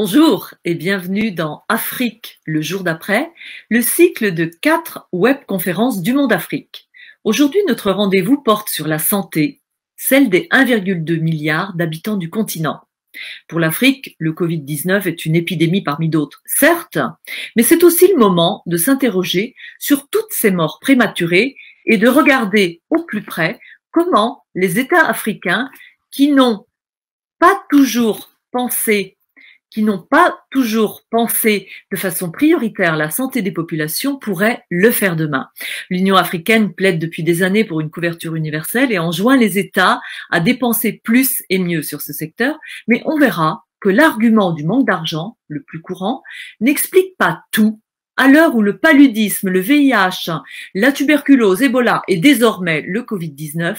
Bonjour et bienvenue dans Afrique le jour d'après, le cycle de 4 webconférences du Monde Afrique. Aujourd'hui, notre rendez-vous porte sur la santé, celle des 1,2 milliard d'habitants du continent. Pour l'Afrique, le Covid-19 est une épidémie parmi d'autres, certes, mais c'est aussi le moment de s'interroger sur toutes ces morts prématurées et de regarder au plus près comment les États africains qui n'ont pas toujours pensé de façon prioritaire la santé des populations pourraient le faire demain. L'Union africaine plaide depuis des années pour une couverture universelle et enjoint les États à dépenser plus et mieux sur ce secteur, mais on verra que l'argument du manque d'argent, le plus courant, n'explique pas tout à l'heure où le paludisme, le VIH, la tuberculose, Ebola et désormais le Covid-19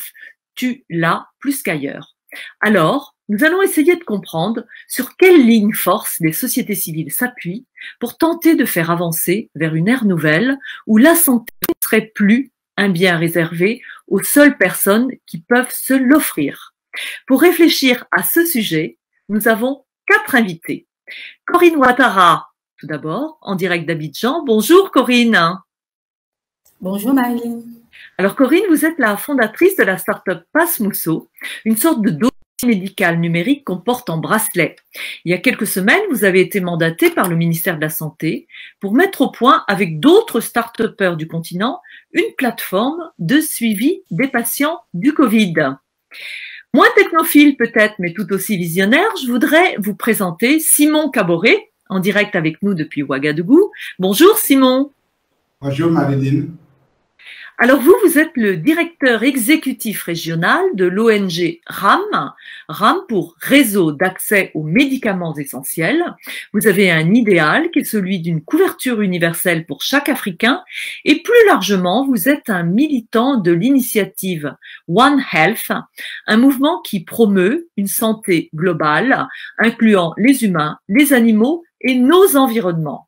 tuent là plus qu'ailleurs. Alors, nous allons essayer de comprendre sur quelle ligne force les sociétés civiles s'appuient pour tenter de faire avancer vers une ère nouvelle où la santé ne serait plus un bien réservé aux seules personnes qui peuvent se l'offrir. Pour réfléchir à ce sujet, nous avons 4 invités. Corinne Ouattara, tout d'abord, en direct d'Abidjan. Bonjour Corinne. Bonjour Marilyn. Alors Corinne, vous êtes la fondatrice de la start-up Passmousso, une sorte de dossier médical numérique qu'on porte en bracelet. Il y a quelques semaines, vous avez été mandatée par le ministère de la Santé pour mettre au point avec d'autres start-upers du continent une plateforme de suivi des patients du Covid. Moins technophile peut-être, mais tout aussi visionnaire, je voudrais vous présenter Simon Caboret, en direct avec nous depuis Ouagadougou. Bonjour Simon. Bonjour Marilyn. Alors vous êtes le directeur exécutif régional de l'ONG RAM, RAM pour Réseau d'accès aux médicaments essentiels. Vous avez un idéal qui est celui d'une couverture universelle pour chaque Africain et plus largement, vous êtes un militant de l'initiative One Health, un mouvement qui promeut une santé globale, incluant les humains, les animaux et nos environnements.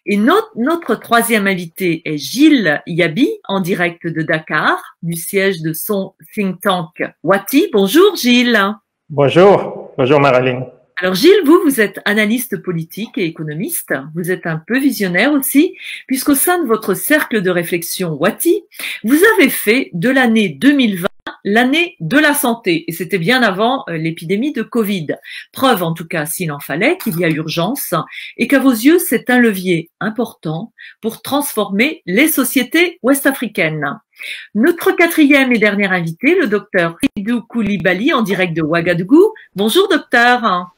Et notre troisième invité est Gilles Yabi, en direct de Dakar, du siège de son think tank Wati. Bonjour Gilles. Bonjour Marilyn. Alors Gilles, vous êtes analyste politique et économiste, vous êtes un peu visionnaire aussi, puisqu'au sein de votre cercle de réflexion Wati, vous avez fait de l'année 2020 l'année de la santé, et c'était bien avant l'épidémie de Covid. Preuve, en tout cas, s'il en fallait, qu'il y a urgence, et qu'à vos yeux, c'est un levier important pour transformer les sociétés ouest-africaines. Notre quatrième et dernier invité, le docteur Ridou Koulibaly, en direct de Ouagadougou. Bonjour docteur.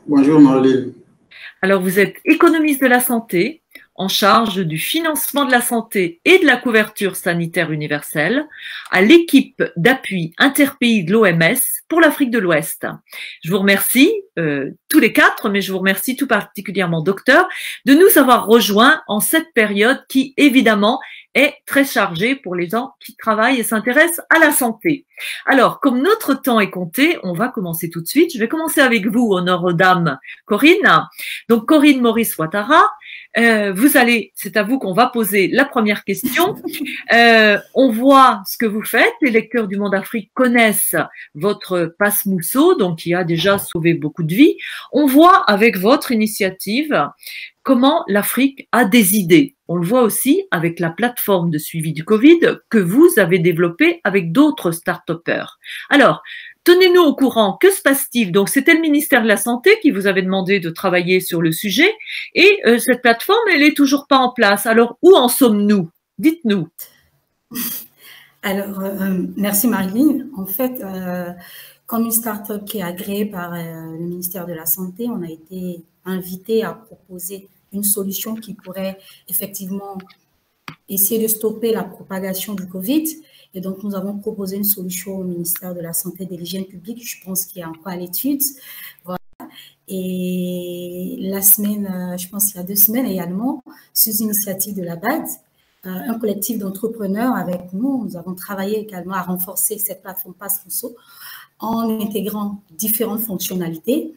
Bonjour Marilyn. Alors, vous êtes économiste de la santé, en charge du financement de la santé et de la couverture sanitaire universelle à l'équipe d'appui interpays de l'OMS pour l'Afrique de l'Ouest. Je vous remercie, tous les 4, mais je vous remercie tout particulièrement, docteur, de nous avoir rejoints en cette période qui, évidemment, est très chargée pour les gens qui travaillent et s'intéressent à la santé. Alors, comme notre temps est compté, on va commencer tout de suite. Je vais commencer avec vous, honneur aux dames, Corinne. Donc, Corinne Maurice Ouattara, c'est à vous qu'on va poser la première question. On voit ce que vous faites. Les lecteurs du Monde Afrique connaissent votre Passmousso, donc qui a déjà sauvé beaucoup de vies. On voit avec votre initiative comment l'Afrique a des idées. On le voit aussi avec la plateforme de suivi du Covid que vous avez développée avec d'autres start-upers. Alors, tenez-nous au courant, que se passe-t-il? Donc, c'était le ministère de la Santé qui vous avait demandé de travailler sur le sujet et cette plateforme, elle n'est toujours pas en place. Alors, où en sommes-nous? Dites-nous. Alors, merci Marilyn. En fait, comme une start-up qui est agréée par le ministère de la Santé, on a été invité à proposer une solution qui pourrait effectivement essayer de stopper la propagation du Covid. Et donc, nous avons proposé une solution au ministère de la Santé et de l'Hygiène publique, je pense qu'il est encore à l'étude. Voilà. Et la semaine, je pense qu'il y a 2 semaines également, sous initiative de la BAD, un collectif d'entrepreneurs avec nous, nous avons travaillé également à renforcer cette plateforme Passmousso en intégrant différentes fonctionnalités.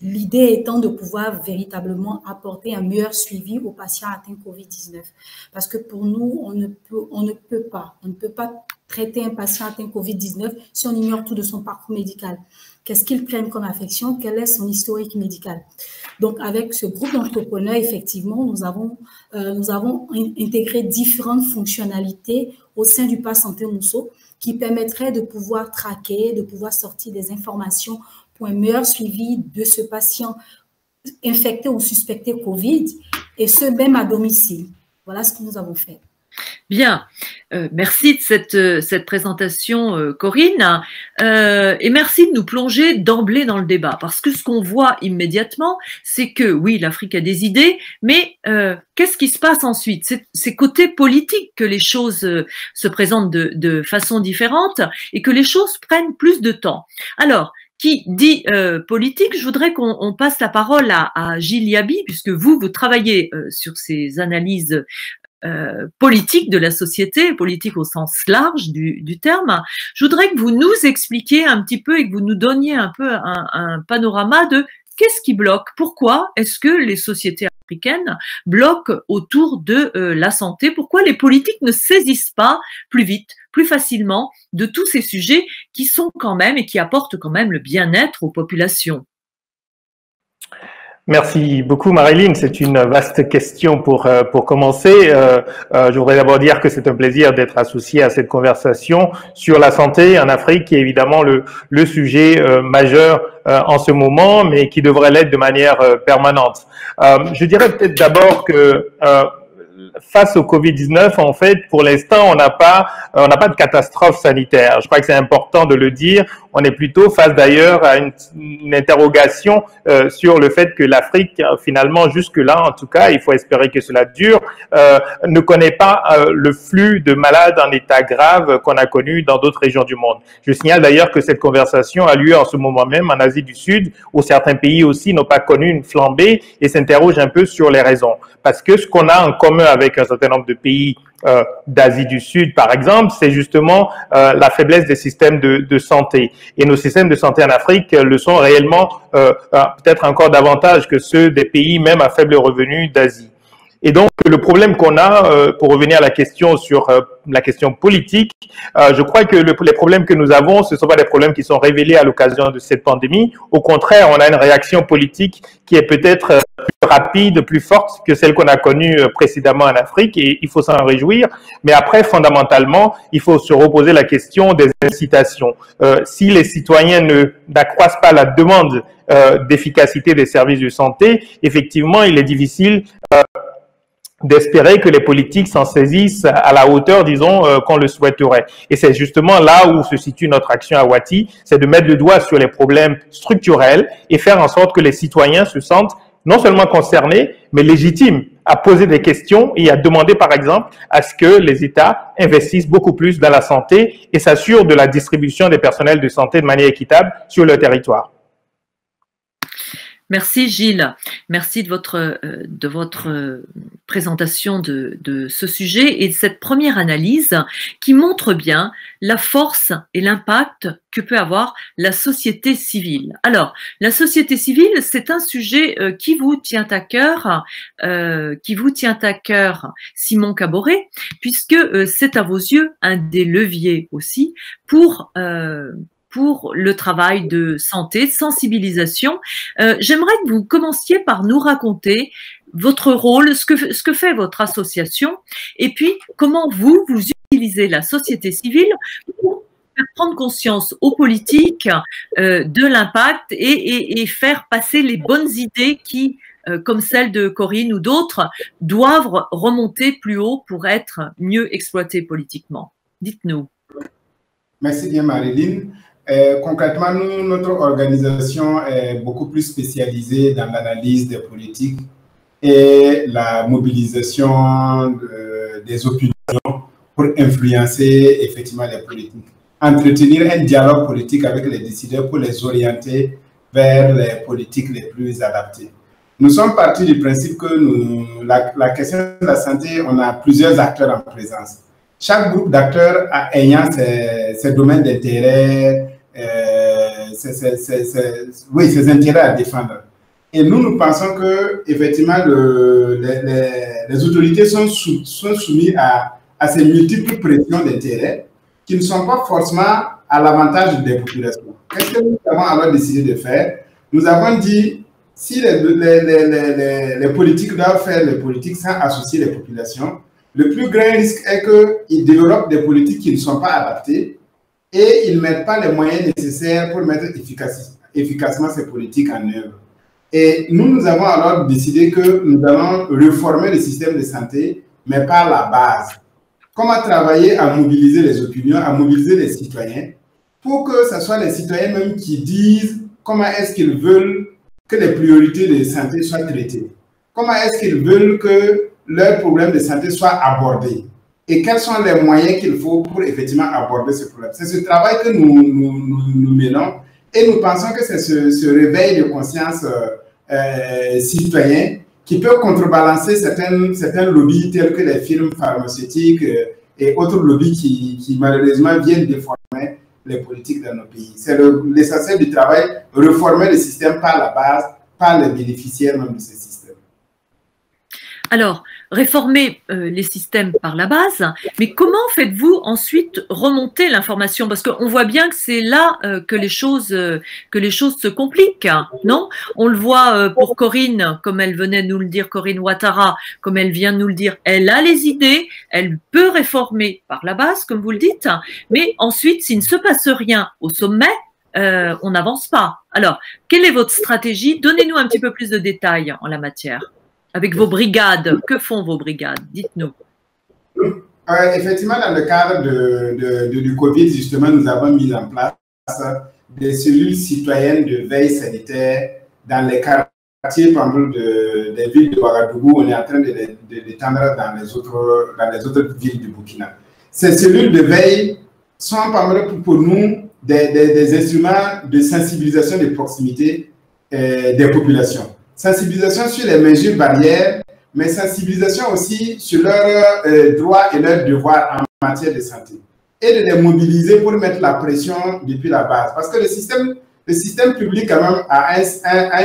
L'idée étant de pouvoir véritablement apporter un meilleur suivi aux patients atteints Covid-19. Parce que pour nous, on ne peut pas traiter un patient atteint Covid-19 si on ignore tout de son parcours médical? Qu'est-ce qu'ils prennent comme affection? Quel est son historique médical? Donc, avec ce groupe d'entrepreneurs, effectivement, nous avons intégré différentes fonctionnalités au sein du Pass Santé Mousso qui permettraient de pouvoir traquer, de pouvoir sortir des informations pour un meilleur suivi de ce patient infecté ou suspecté Covid, et ce, même à domicile. Voilà ce que nous avons fait. Bien, merci de cette présentation, Corinne, et merci de nous plonger d'emblée dans le débat, parce que ce qu'on voit immédiatement, c'est que oui, l'Afrique a des idées, mais qu'est-ce qui se passe ensuite? C'est côté politique que les choses se présentent de façon différente et que les choses prennent plus de temps. Alors, qui dit politique, je voudrais qu'on passe la parole à Gilles Yaby, puisque vous travaillez sur ces analyses politique de la société, politique au sens large du terme. Je voudrais que vous nous expliquiez un petit peu et que vous nous donniez un peu un panorama de qu'est-ce qui bloque, pourquoi est-ce que les sociétés africaines bloquent autour de la santé, pourquoi les politiques ne saisissent pas plus vite, plus facilement de tous ces sujets qui sont quand même et qui apportent quand même le bien-être aux populations. Merci beaucoup, Marilyn. C'est une vaste question pour commencer. Je voudrais d'abord dire que c'est un plaisir d'être associé à cette conversation sur la santé en Afrique, qui est évidemment le sujet majeur en ce moment, mais qui devrait l'être de manière permanente. Je dirais peut-être d'abord que face au Covid-19, en fait, pour l'instant, on n'a pas de catastrophe sanitaire. Je crois que c'est important de le dire. On est plutôt face d'ailleurs à une interrogation sur le fait que l'Afrique, finalement, jusque-là, en tout cas, il faut espérer que cela dure, ne connaît pas le flux de malades en état grave qu'on a connu dans d'autres régions du monde. Je signale d'ailleurs que cette conversation a lieu en ce moment même en Asie du Sud, où certains pays aussi n'ont pas connu une flambée et s'interrogent un peu sur les raisons. Parce que ce qu'on a en commun avec un certain nombre de pays d'Asie du Sud, par exemple, c'est justement la faiblesse des systèmes de santé. Et nos systèmes de santé en Afrique le sont réellement peut-être encore davantage que ceux des pays même à faible revenu d'Asie. Et donc, le problème qu'on a, pour revenir à la question sur la question politique, je crois que les problèmes que nous avons, ce ne sont pas des problèmes qui sont révélés à l'occasion de cette pandémie. Au contraire, on a une réaction politique qui est peut-être plus rapide, plus forte que celle qu'on a connue précédemment en Afrique, et il faut s'en réjouir. Mais après, fondamentalement, il faut se reposer la question des incitations. Si les citoyens n'accroissent pas la demande d'efficacité des services de santé, effectivement, il est difficile d'espérer que les politiques s'en saisissent à la hauteur, disons, qu'on le souhaiterait. Et c'est justement là où se situe notre action à Wati, c'est de mettre le doigt sur les problèmes structurels et faire en sorte que les citoyens se sentent non seulement concernés, mais légitimes à poser des questions et à demander, par exemple, à ce que les États investissent beaucoup plus dans la santé et s'assurent de la distribution des personnels de santé de manière équitable sur le territoire. Merci Gilles, merci de votre présentation de ce sujet et de cette première analyse qui montre bien la force et l'impact que peut avoir la société civile. Alors, la société civile, c'est un sujet qui vous tient à cœur, Simon Caboret, puisque c'est à vos yeux un des leviers aussi pour le travail de santé, de sensibilisation. J'aimerais que vous commenciez par nous raconter votre rôle, ce que fait votre association, et puis comment vous utilisez la société civile pour faire prendre conscience aux politiques de l'impact et faire passer les bonnes idées qui, comme celle de Corinne ou d'autres, doivent remonter plus haut pour être mieux exploitées politiquement. Dites-nous. Merci bien, Marilyn. Concrètement, notre organisation est beaucoup plus spécialisée dans l'analyse des politiques et la mobilisation des opinions pour influencer effectivement les politiques. Entretenir un dialogue politique avec les décideurs pour les orienter vers les politiques les plus adaptées. Nous sommes partis du principe que la question de la santé, on a plusieurs acteurs en présence. Chaque groupe d'acteurs ayant ses domaines d'intérêt, ses intérêts à défendre. Et nous pensons que effectivement les autorités sont soumises à ces multiples pressions d'intérêt qui ne sont pas forcément à l'avantage des populations. Qu'est-ce que nous avons alors décidé de faire? Nous avons dit, si les politiques doivent faire les politiques sans associer les populations, le plus grand risque est qu'ils développent des politiques qui ne sont pas adaptées et ils ne mettent pas les moyens nécessaires pour mettre efficacement ces politiques en œuvre. Et nous avons alors décidé que nous allons réformer le système de santé, mais par la base. Comment travailler à mobiliser les opinions, à mobiliser les citoyens, pour que ce soit les citoyens même qui disent comment est-ce qu'ils veulent que les priorités de santé soient traitées. Comment est-ce qu'ils veulent que leurs problèmes de santé soient abordés. Et quels sont les moyens qu'il faut pour effectivement aborder ce problème. C'est ce travail que nous menons et nous pensons que c'est ce réveil de conscience citoyen qui peut contrebalancer certains lobbies tels que les firmes pharmaceutiques et autres lobbies qui malheureusement viennent déformer les politiques dans nos pays. C'est l'essentiel du travail, réformer le système par la base, par les bénéficiaires même de ce système. Alors, réformer les systèmes par la base, mais comment faites-vous ensuite remonter l'information? Parce qu'on voit bien que c'est là que les choses se compliquent, non? On le voit pour Corinne, comme elle venait de nous le dire, Corinne Ouattara, comme elle vient de nous le dire, elle a les idées, elle peut réformer par la base, comme vous le dites, mais ensuite, s'il ne se passe rien au sommet, on n'avance pas. Alors, quelle est votre stratégie? Donnez-nous un petit peu plus de détails en la matière. Avec vos brigades, que font vos brigades? Dites-nous. Effectivement, dans le cadre du Covid, justement, nous avons mis en place des cellules citoyennes de veille sanitaire dans les quartiers, par exemple, des villes de Ouagadougou. On est en train de l'étendre dans les autres villes du Burkina. Ces cellules de veille sont, par exemple, pour nous, des instruments de sensibilisation de proximité des populations. Sensibilisation sur les mesures barrières, mais sensibilisation aussi sur leurs droits et leurs devoirs en matière de santé. Et de les mobiliser pour mettre la pression depuis la base. Parce que le système public, quand même, a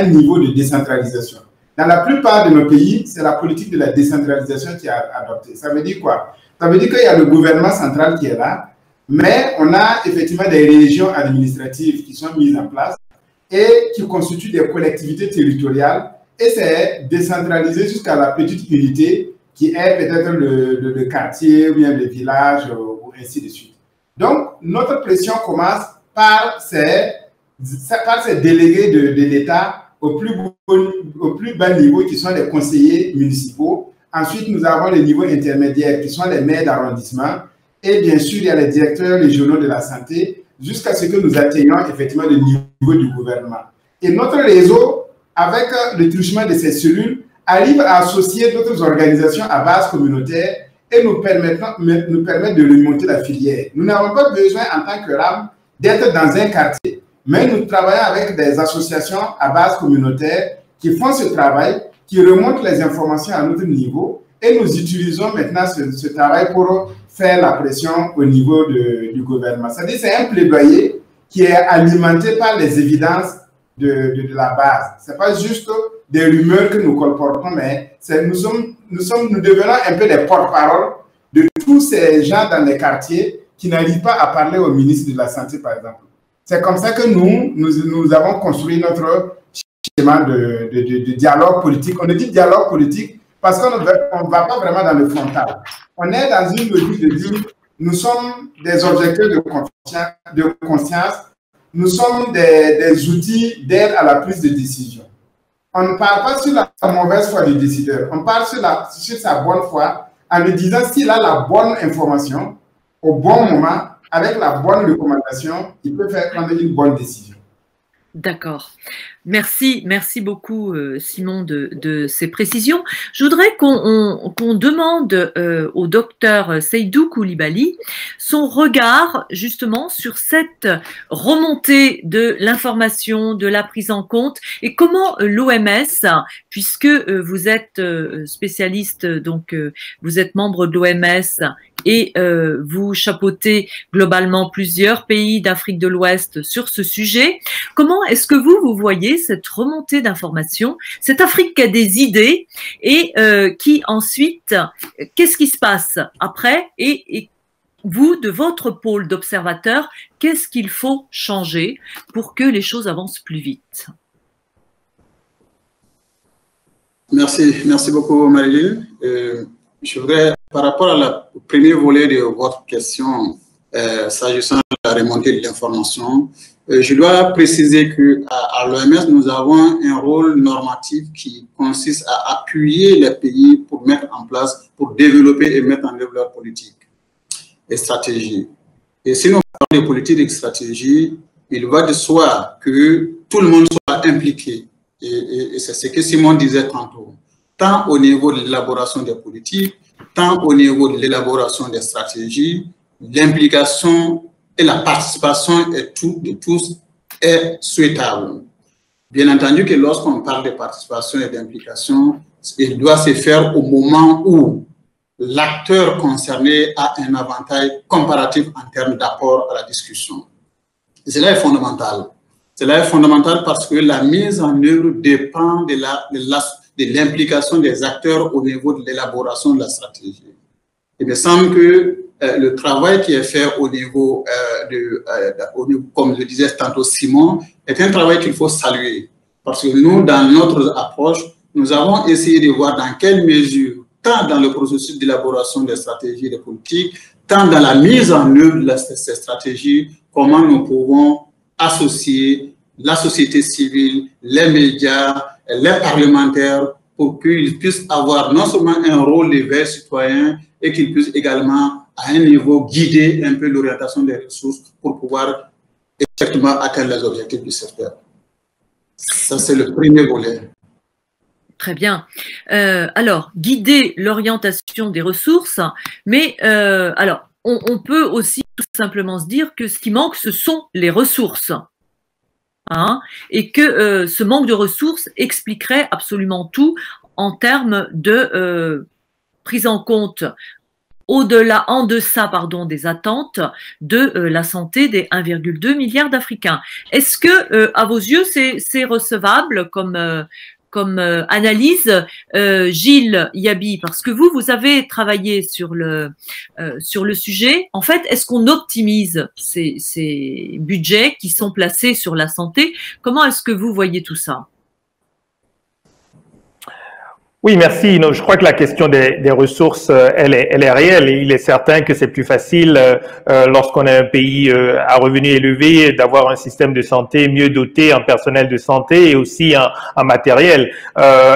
un niveau de décentralisation. Dans la plupart de nos pays, c'est la politique de la décentralisation qui est adoptée. Ça veut dire quoi? Ça veut dire qu'il y a le gouvernement central qui est là, mais on a effectivement des régions administratives qui sont mises en place et qui constituent des collectivités territoriales, et c'est décentralisé jusqu'à la petite unité qui est peut-être le quartier ou bien le village ou ainsi de suite. Donc, notre pression commence par ces délégués de l'État au plus bas niveau qui sont les conseillers municipaux. Ensuite, nous avons les niveaux intermédiaires qui sont les maires d'arrondissement, et bien sûr, il y a les directeurs régionaux de la santé, jusqu'à ce que nous atteignions effectivement le niveau du gouvernement. Et notre réseau, avec le truchement de ces cellules, arrive à associer d'autres organisations à base communautaire et nous permettent de remonter la filière. Nous n'avons pas besoin, en tant que RAM, d'être dans un quartier, mais nous travaillons avec des associations à base communautaire qui font ce travail, qui remontent les informations à notre niveau, et nous utilisons maintenant ce travail pour faire la pression au niveau du gouvernement. C'est-à-dire que c'est un plaidoyer qui est alimenté par les évidences de la base. Ce n'est pas juste des rumeurs que nous colportons, mais nous devenons un peu des porte-parole de tous ces gens dans les quartiers qui n'arrivent pas à parler au ministre de la Santé, par exemple. C'est comme ça que nous avons construit notre schéma de dialogue politique. On dit dialogue politique parce qu'on ne va pas vraiment dans le frontal. On est dans une logique de dire, nous sommes des objecteurs de conscience, nous sommes des outils d'aide à la prise de décision. On ne parle pas sur la mauvaise foi du décideur, on parle sur sa bonne foi en lui disant s'il a la bonne information au bon moment, avec la bonne recommandation, il peut prendre une bonne décision. D'accord. Merci beaucoup Simon de ces précisions. Je voudrais qu'on demande au docteur Seydou Coulibaly son regard justement sur cette remontée de l'information, de la prise en compte et comment l'OMS, puisque vous êtes spécialiste, donc vous êtes membre de l'OMS et vous chapeautez globalement plusieurs pays d'Afrique de l'Ouest sur ce sujet, comment est-ce que vous voyez cette remontée d'informations, cette Afrique qui a des idées et qui ensuite, qu'est-ce qui se passe après et vous, de votre pôle d'observateurs, qu'est-ce qu'il faut changer pour que les choses avancent plus vite? Merci beaucoup Marilyn. Je voudrais, par rapport au premier volet de votre question, s'agissant de la remontée de l'information, je dois préciser qu'à l'OMS, nous avons un rôle normatif qui consiste à appuyer les pays pour mettre en place, pour développer et mettre en œuvre leur politique et stratégie. Et si nous parlons de politique et de stratégie, il va de soi que tout le monde soit impliqué. Et c'est ce que Simon disait tantôt, tant au niveau de l'élaboration des politiques, tant au niveau de l'élaboration des stratégies, l'implication et la participation de tous est souhaitable. Bien entendu que lorsqu'on parle de participation et d'implication, il doit se faire au moment où l'acteur concerné a un avantage comparatif en termes d'apport à la discussion. Et cela est fondamental. Cela est fondamental parce que la mise en œuvre dépend de l'implication des acteurs au niveau de l'élaboration de la stratégie. Il me semble que le travail qui est fait au niveau, comme le disait tantôt Simon, est un travail qu'il faut saluer. Parce que nous, dans notre approche, nous avons essayé de voir dans quelle mesure, tant dans le processus d'élaboration des stratégies et des politiques, tant dans la mise en œuvre de ces stratégies, comment nous pouvons associer la société civile, les médias, les parlementaires, pour qu'ils puissent avoir non seulement un rôle d'éveil citoyen, et qu'ils puissent également, à un niveau, guider un peu l'orientation des ressources pour pouvoir effectivement atteindre les objectifs du secteur. Ça, c'est le premier volet. Très bien. Alors, guider l'orientation des ressources, mais alors, on peut aussi tout simplement se dire que ce qui manque, ce sont les ressources. Hein, et que ce manque de ressources expliquerait absolument tout en termes de prise en compte en deçà des attentes de la santé des 1,2 milliard d'Africains. Est-ce que, à vos yeux, c'est recevable comme analyse, Gilles Yabi, parce que vous avez travaillé sur le sujet. En fait, est-ce qu'on optimise ces budgets qui sont placés sur la santé? Comment est-ce que vous voyez tout ça? Oui, merci. Non, je crois que la question des ressources, elle est réelle. Et il est certain que c'est plus facile lorsqu'on a un pays à revenus élevés d'avoir un système de santé mieux doté en personnel de santé et aussi en matériel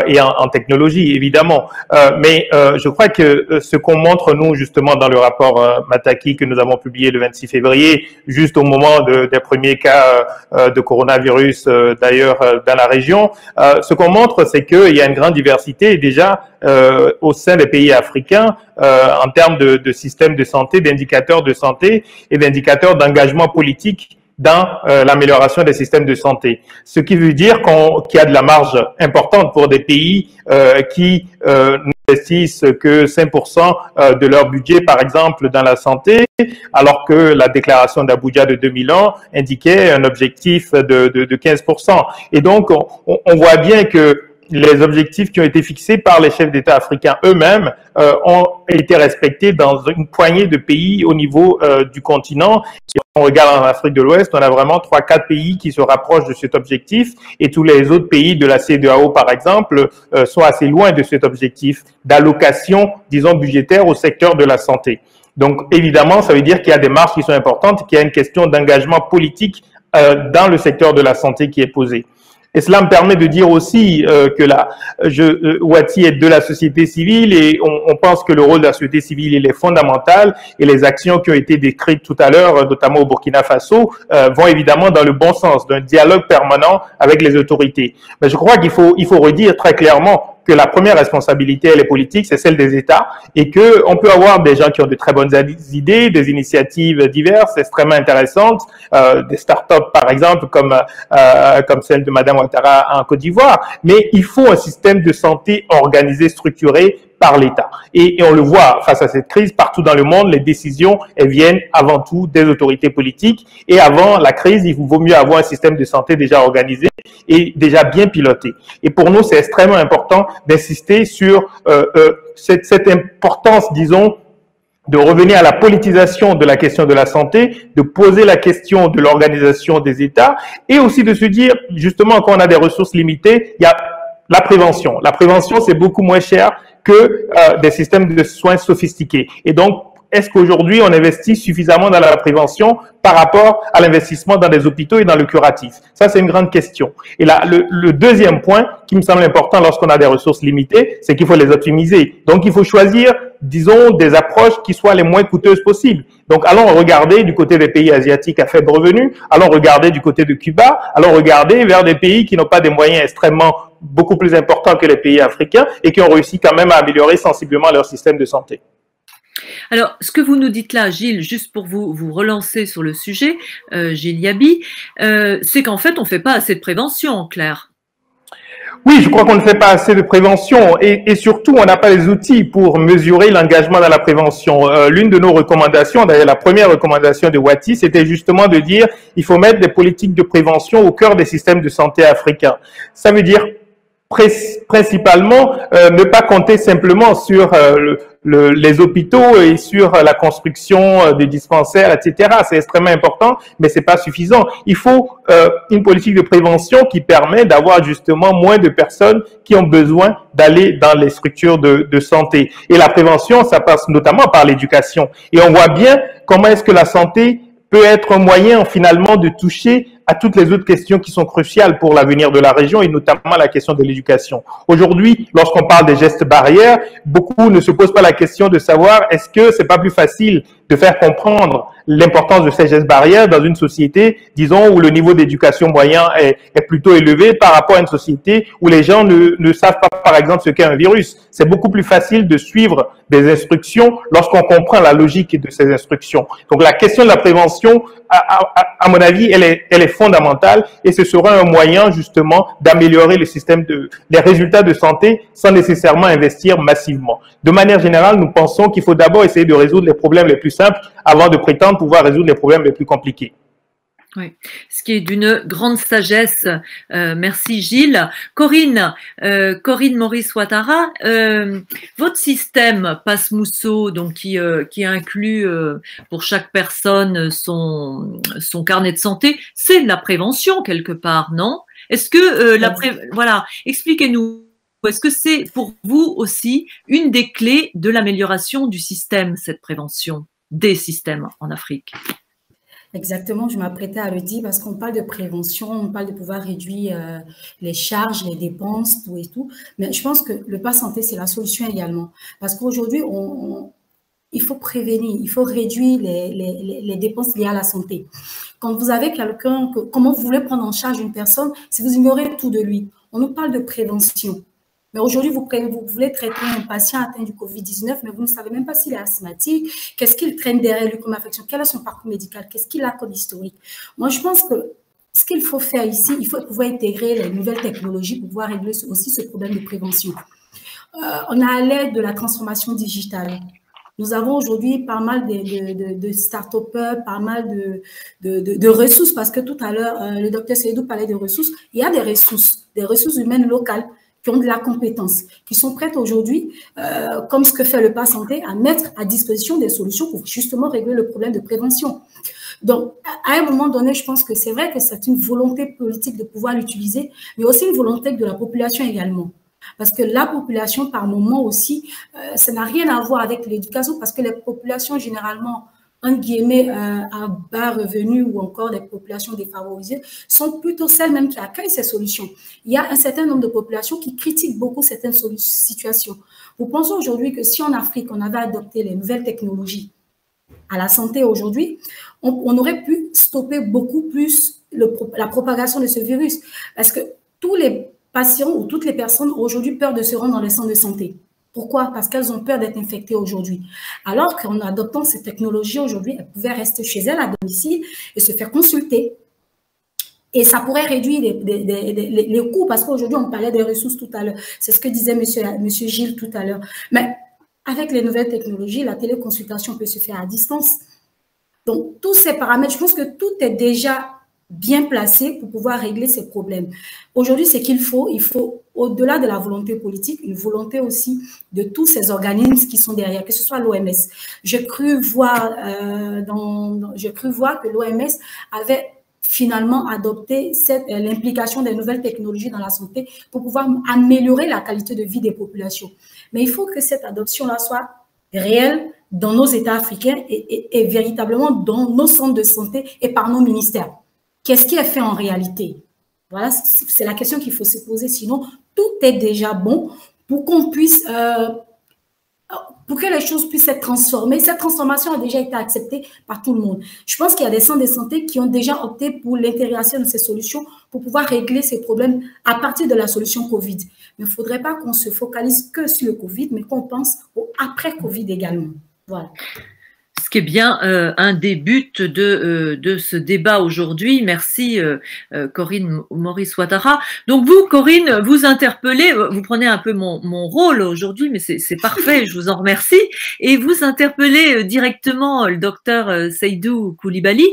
et en technologie, évidemment. Mais je crois que ce qu'on montre, nous, justement, dans le rapport Mataki que nous avons publié le 26 février, juste au moment des premiers cas de coronavirus, d'ailleurs, dans la région, ce qu'on montre, c'est qu'il y a une grande diversité déjà au sein des pays africains en termes de systèmes de santé, d'indicateurs de santé et d'indicateurs d'engagement politique dans l'amélioration des systèmes de santé. Ce qui veut dire qu'il y a de la marge importante pour des pays qui n'investissent que 5% de leur budget, par exemple, dans la santé, alors que la déclaration d'Abuja de 2001 indiquait un objectif de 15%. Et donc, on voit bien que les objectifs qui ont été fixés par les chefs d'État africains eux-mêmes ont été respectés dans une poignée de pays au niveau du continent. Si on regarde en Afrique de l'Ouest, on a vraiment 3-4 pays qui se rapprochent de cet objectif et tous les autres pays de la CEDEAO, par exemple, sont assez loin de cet objectif d'allocation, disons, budgétaire au secteur de la santé. Donc, évidemment, ça veut dire qu'il y a des marges qui sont importantes, qu'il y a une question d'engagement politique dans le secteur de la santé qui est posée. Et cela me permet de dire aussi que Ouati est de la société civile et on pense que le rôle de la société civile il est fondamental et les actions qui ont été décrites tout à l'heure, notamment au Burkina Faso, vont évidemment dans le bon sens, d'un dialogue permanent avec les autorités. Mais je crois qu'il faut redire très clairement que la première responsabilité, elle est politique, c'est celle des États, et que on peut avoir des gens qui ont de très bonnes idées, des initiatives diverses, extrêmement intéressantes, des startups par exemple, comme celle de Madame Ouattara en Côte d'Ivoire, mais il faut un système de santé organisé, structuré par l'État. Et on le voit face à cette crise, partout dans le monde, les décisions, elles viennent avant tout des autorités politiques. Et avant la crise, il vaut mieux avoir un système de santé déjà organisé et déjà bien piloté. Et pour nous, c'est extrêmement important d'insister sur cette importance, disons, de revenir à la politisation de la question de la santé, de poser la question de l'organisation des États et aussi de se dire, justement, quand on a des ressources limitées, il y a la prévention. La prévention, c'est beaucoup moins cher que des systèmes de soins sophistiqués. Et donc, est-ce qu'aujourd'hui, on investit suffisamment dans la prévention par rapport à l'investissement dans des hôpitaux et dans le curatif? Ça, c'est une grande question. Et là, le deuxième point qui me semble important lorsqu'on a des ressources limitées, c'est qu'il faut les optimiser. Donc, il faut choisir, disons, des approches qui soient les moins coûteuses possibles. Donc, allons regarder du côté des pays asiatiques à faible revenu, allons regarder du côté de Cuba, allons regarder vers des pays qui n'ont pas des moyens extrêmement beaucoup plus importants que les pays africains et qui ont réussi quand même à améliorer sensiblement leur système de santé. Alors, ce que vous nous dites là, Gilles, juste pour vous relancer sur le sujet, Gilles Yabi, c'est qu'en fait, on ne fait pas assez de prévention, en clair. Oui, je crois qu'on ne fait pas assez de prévention et surtout, on n'a pas les outils pour mesurer l'engagement dans la prévention. L'une de nos recommandations, d'ailleurs la première recommandation de Wati, c'était justement de dire il faut mettre des politiques de prévention au cœur des systèmes de santé africains. Ça veut dire principalement ne pas compter simplement sur les hôpitaux et sur la construction des dispensaires, etc. C'est extrêmement important, mais c'est pas suffisant. Il faut une politique de prévention qui permet d'avoir justement moins de personnes qui ont besoin d'aller dans les structures de santé. Et la prévention, ça passe notamment par l'éducation. Et on voit bien comment est-ce que la santé peut être un moyen finalement de toucher à toutes les autres questions qui sont cruciales pour l'avenir de la région et notamment la question de l'éducation. Aujourd'hui, lorsqu'on parle des gestes barrières, beaucoup ne se posent pas la question de savoir est-ce que c'est pas plus facile de faire comprendre l'importance de ces gestes barrières dans une société, disons, où le niveau d'éducation moyen est plutôt élevé par rapport à une société où les gens ne savent pas, par exemple, ce qu'est un virus. C'est beaucoup plus facile de suivre des instructions lorsqu'on comprend la logique de ces instructions. Donc, la question de la prévention, à mon avis, elle est fondamentale et ce sera un moyen, justement, d'améliorer le système les résultats de santé sans nécessairement investir massivement. De manière générale, nous pensons qu'il faut d'abord essayer de résoudre les problèmes les plus simples avant de prétendre pouvoir résoudre les problèmes les plus compliqués. Oui, ce qui est d'une grande sagesse. Merci Gilles. Corinne Maurice Ouattara, votre système Passe-Mousseau, donc qui inclut pour chaque personne son carnet de santé, c'est de la prévention quelque part, non? Est-ce que voilà, expliquez-nous. Est-ce que c'est pour vous aussi une des clés de l'amélioration du système, cette prévention des systèmes en Afrique? Exactement, je m'apprêtais à le dire parce qu'on parle de prévention, on parle de pouvoir réduire les charges, les dépenses, tout et tout. Mais je pense que le Pass Santé, c'est la solution également. Parce qu'aujourd'hui, il faut prévenir, il faut réduire les dépenses liées à la santé. Quand vous avez quelqu'un, comment vous voulez prendre en charge une personne si vous ignorez tout de lui? On nous parle de prévention. Mais aujourd'hui, vous voulez traiter un patient atteint du Covid-19, mais vous ne savez même pas s'il est asthmatique, qu'est-ce qu'il traîne derrière lui comme affection, quel est son parcours médical, qu'est-ce qu'il a comme historique. Moi, je pense que ce qu'il faut faire ici, il faut pouvoir intégrer les nouvelles technologies pour pouvoir régler aussi ce problème de prévention. On a à l'aide de la transformation digitale. Nous avons aujourd'hui pas mal de start-upers, pas mal de ressources, parce que tout à l'heure, le docteur Seydou parlait de ressources. Il y a des ressources humaines locales qui ont de la compétence, qui sont prêtes aujourd'hui, comme ce que fait le Pass Santé, à mettre à disposition des solutions pour justement régler le problème de prévention. Donc, à un moment donné, je pense que c'est vrai que c'est une volonté politique de pouvoir l'utiliser, mais aussi une volonté de la population également. Parce que la population, par moment aussi, ça n'a rien à voir avec l'éducation, parce que les populations, généralement, entre guillemets, à bas revenus ou encore des populations défavorisées, sont plutôt celles-mêmes qui accueillent ces solutions. Il y a un certain nombre de populations qui critiquent beaucoup certaines situations. Vous pensez aujourd'hui que si en Afrique, on avait adopté les nouvelles technologies à la santé aujourd'hui, on aurait pu stopper beaucoup plus la propagation de ce virus. Parce que tous les patients ou toutes les personnes ont aujourd'hui peur de se rendre dans les centres de santé. Pourquoi? Parce qu'elles ont peur d'être infectées aujourd'hui. Alors qu'en adoptant ces technologies aujourd'hui, elles pouvaient rester chez elles à domicile et se faire consulter. Et ça pourrait réduire les coûts, parce qu'aujourd'hui, on parlait des ressources tout à l'heure. C'est ce que disait monsieur Gilles tout à l'heure. Mais avec les nouvelles technologies, la téléconsultation peut se faire à distance. Donc, tous ces paramètres, je pense que tout est déjà bien placé pour pouvoir régler ces problèmes. Aujourd'hui, c'est qu'il faut, au-delà de la volonté politique, une volonté aussi de tous ces organismes qui sont derrière, que ce soit l'OMS. J'ai cru voir que l'OMS avait finalement adopté l'implication des nouvelles technologies dans la santé pour pouvoir améliorer la qualité de vie des populations. Mais il faut que cette adoption-là soit réelle dans nos États africains et véritablement dans nos centres de santé et par nos ministères. Qu'est-ce qui est fait en réalité? Voilà, c'est la question qu'il faut se poser. Sinon, tout est déjà bon pour qu'on puisse, pour que les choses puissent être transformées. Cette transformation a déjà été acceptée par tout le monde. Je pense qu'il y a des centres de santé qui ont déjà opté pour l'intégration de ces solutions pour pouvoir régler ces problèmes à partir de la solution Covid. Mais il ne faudrait pas qu'on se focalise que sur le Covid, mais qu'on pense au après-Covid également. Voilà. Ce qui est bien un des buts de ce débat aujourd'hui. Merci Corinne Maurice Ouattara. Donc vous, Corinne, vous interpellez, vous prenez un peu mon rôle aujourd'hui, mais c'est parfait, je vous en remercie. Et vous interpellez directement le docteur Seydou Coulibaly.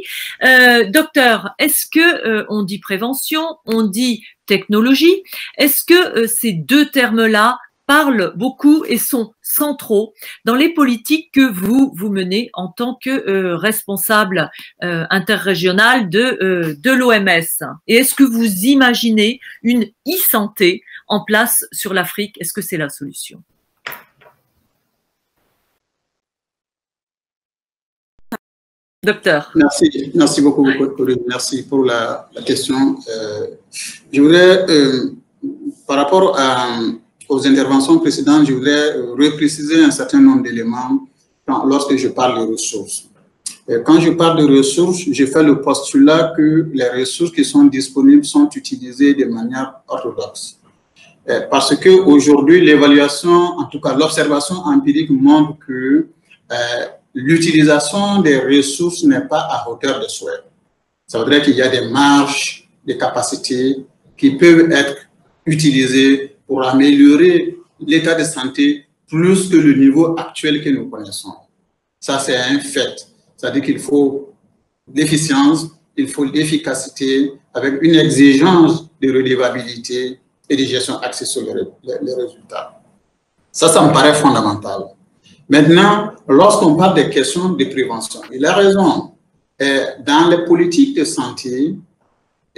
Docteur, est-ce que on dit prévention, on dit technologie? Est-ce que ces deux termes-là parlent beaucoup et sont centraux dans les politiques que vous menez en tant que responsable interrégional de l'OMS? Et est-ce que vous imaginez une e-santé en place sur l'Afrique? Est-ce que c'est la solution? Docteur. Merci beaucoup, Corinne. Merci pour la question. Je voudrais, par rapport aux interventions précédentes, je voudrais repréciser un certain nombre d'éléments lorsque je parle de ressources. Quand je parle de ressources, je fais le postulat que les ressources qui sont disponibles sont utilisées de manière orthodoxe. Parce qu'aujourd'hui, l'évaluation, en tout cas l'observation empirique montre que l'utilisation des ressources n'est pas à hauteur de souhait. Ça voudrait qu'il y a des marges, des capacités qui peuvent être utilisées pour améliorer l'état de santé plus que le niveau actuel que nous connaissons. Ça, c'est un fait. C'est-à-dire qu'il faut l'efficience, il faut l'efficacité avec une exigence de redevabilité et de gestion axée sur les résultats. Ça me paraît fondamental. Maintenant, lorsqu'on parle des questions de prévention, il a raison. Dans les politiques de santé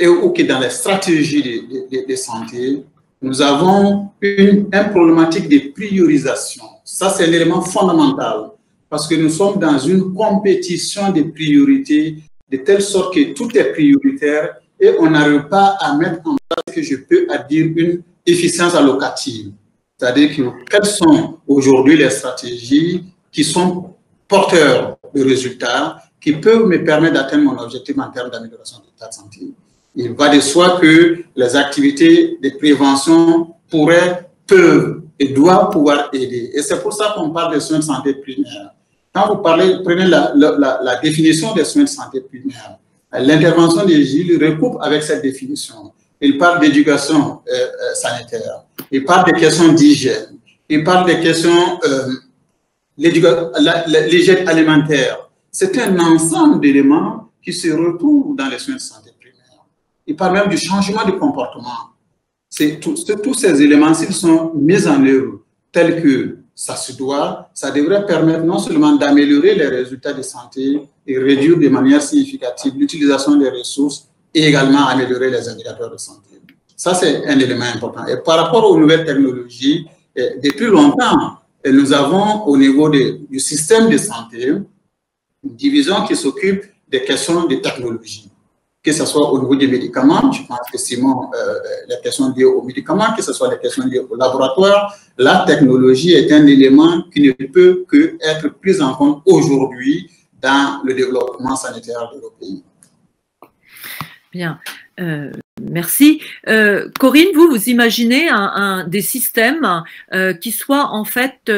ou que dans les stratégies de santé, nous avons une problématique de priorisation. Ça, c'est l'élément fondamental parce que nous sommes dans une compétition de priorités de telle sorte que tout est prioritaire et on n'arrive pas à mettre en place ce que je peux dire une efficience allocative. C'est-à-dire quelles sont aujourd'hui les stratégies qui sont porteurs de résultats, qui peuvent me permettre d'atteindre mon objectif en termes d'amélioration de l'état de santé. Il va de soi que les activités de prévention peuvent et doivent pouvoir aider. Et c'est pour ça qu'on parle des soins de santé primaires. Quand vous prenez la définition des soins de santé primaires, l'intervention des Gilles recoupe avec cette définition. Il parle d'éducation sanitaire, il parle des questions d'hygiène, il parle des questions l'hygiène alimentaire. C'est un ensemble d'éléments qui se retrouvent dans les soins de santé primaires. Il parle même du changement de comportement. Tous ces éléments, s'ils sont mis en œuvre tels que ça se doit, ça devrait permettre non seulement d'améliorer les résultats de santé et réduire de manière significative l'utilisation des ressources et également améliorer les indicateurs de santé. Ça, c'est un élément important. Et par rapport aux nouvelles technologies, depuis longtemps, nous avons au niveau du système de santé une division qui s'occupe des questions de technologie. Que ce soit au niveau des médicaments, je pense que Simon, les questions liées aux médicaments, que ce soit les questions liées au laboratoire, la technologie est un élément qui ne peut qu'être pris en compte aujourd'hui dans le développement sanitaire de nos pays. Bien, merci. Corinne, vous imaginez des systèmes qui soient en fait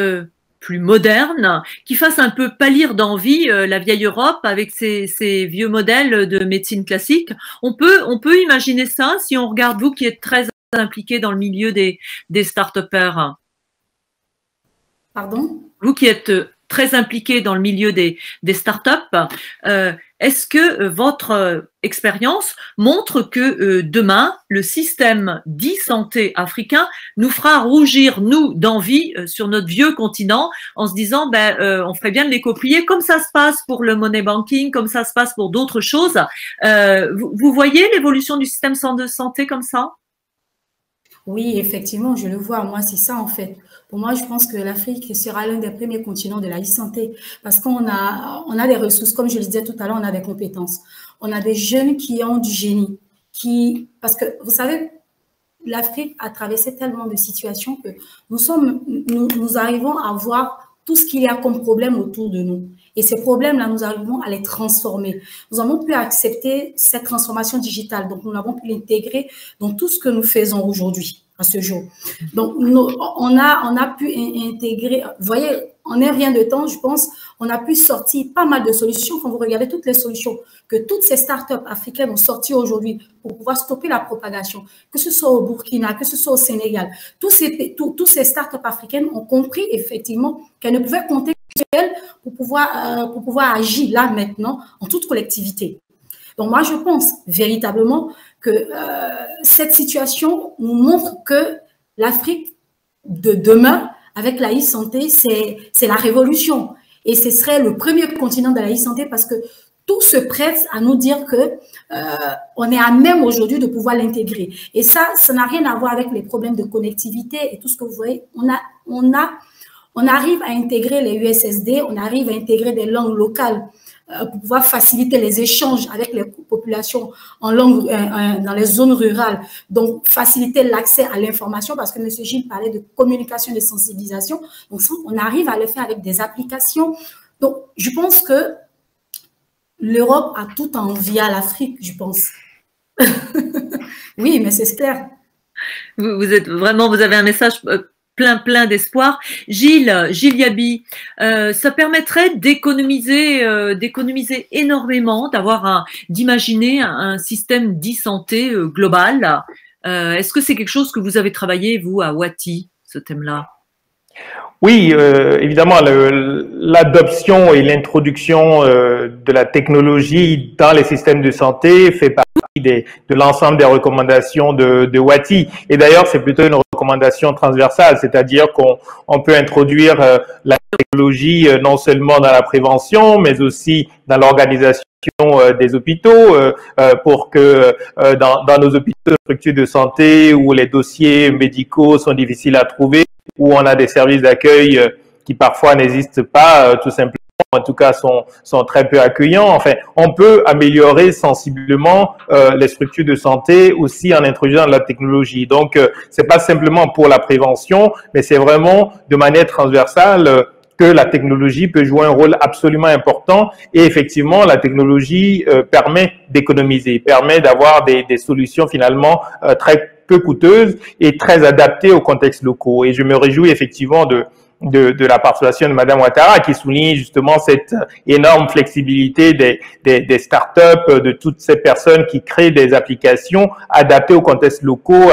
plus moderne, qui fasse un peu pâlir d'envie la vieille Europe avec ses vieux modèles de médecine classique. On peut imaginer ça si on regarde vous qui êtes très impliqué dans le milieu des start-upers. Pardon? Vous qui êtes très impliqué dans le milieu des start-up, est-ce que votre expérience montre que demain, le système dit santé africain nous fera rougir, nous, d'envie sur notre vieux continent en se disant, on ferait bien de les copier comme ça se passe pour le money banking, comme ça se passe pour d'autres choses. Vous voyez l'évolution du système de santé comme ça? Oui, effectivement, je le vois. Moi, c'est ça, en fait. Pour moi, je pense que l'Afrique sera l'un des premiers continents de la e-santé parce qu'on a des ressources. Comme je le disais tout à l'heure, on a des compétences. On a des jeunes qui ont du génie. Parce que, vous savez, l'Afrique a traversé tellement de situations que nous arrivons à voir tout ce qu'il y a comme problème autour de nous. Et ces problèmes-là, nous arrivons à les transformer. Nous avons pu accepter cette transformation digitale. Donc, nous avons pu l'intégrer dans tout ce que nous faisons aujourd'hui, à ce jour. Donc, on a pu intégrer, vous voyez, en un rien de temps, je pense, on a pu sortir pas mal de solutions. Quand vous regardez toutes les solutions que toutes ces startups africaines ont sorties aujourd'hui pour pouvoir stopper la propagation, que ce soit au Burkina, que ce soit au Sénégal, tous ces startups africaines ont compris effectivement qu'elles ne pouvaient compter sur elles pour pouvoir agir là maintenant en toute collectivité. Donc moi, je pense véritablement que cette situation nous montre que l'Afrique de demain, avec la e-santé, c'est la révolution. Et ce serait le premier continent de la e-santé parce que tout se prête à nous dire que on est à même aujourd'hui de pouvoir l'intégrer. Et ça n'a rien à voir avec les problèmes de connectivité et tout ce que vous voyez. On arrive à intégrer les USSD, on arrive à intégrer des langues locales pour pouvoir faciliter les échanges avec les populations en langue, dans les zones rurales, donc faciliter l'accès à l'information parce que M. Gilles parlait de communication et de sensibilisation. Donc, ça, on arrive à le faire avec des applications. Donc, je pense que l'Europe a tout envié à l'Afrique, je pense. Oui, mais c'est clair. Vous avez un message plein d'espoir. Gilles Yabi, ça permettrait d'économiser énormément, d'imaginer un système d'e-santé global. Est-ce que c'est quelque chose que vous avez travaillé, vous, à Wati, ce thème-là? Oui, évidemment, l'adoption et l'introduction de la technologie dans les systèmes de santé fait partie de l'ensemble des recommandations de Wati. Et d'ailleurs, c'est plutôt une recommandation transversale, c'est-à-dire qu'on peut introduire la technologie non seulement dans la prévention, mais aussi dans l'organisation des hôpitaux pour que dans nos hôpitaux, structures de santé où les dossiers médicaux sont difficiles à trouver, où on a des services d'accueil qui parfois n'existent pas, tout simplement, en tout cas sont très peu accueillants. Enfin, on peut améliorer sensiblement les structures de santé aussi en introduisant de la technologie. Donc, c'est pas simplement pour la prévention, mais c'est vraiment de manière transversale que la technologie peut jouer un rôle absolument important. Et effectivement, la technologie permet d'économiser, permet d'avoir des solutions finalement très peu coûteuses et très adaptées aux contextes locaux. Et je me réjouis effectivement de la participation de Madame Ouattara qui souligne justement cette énorme flexibilité des startups, de toutes ces personnes qui créent des applications adaptées aux contextes locaux,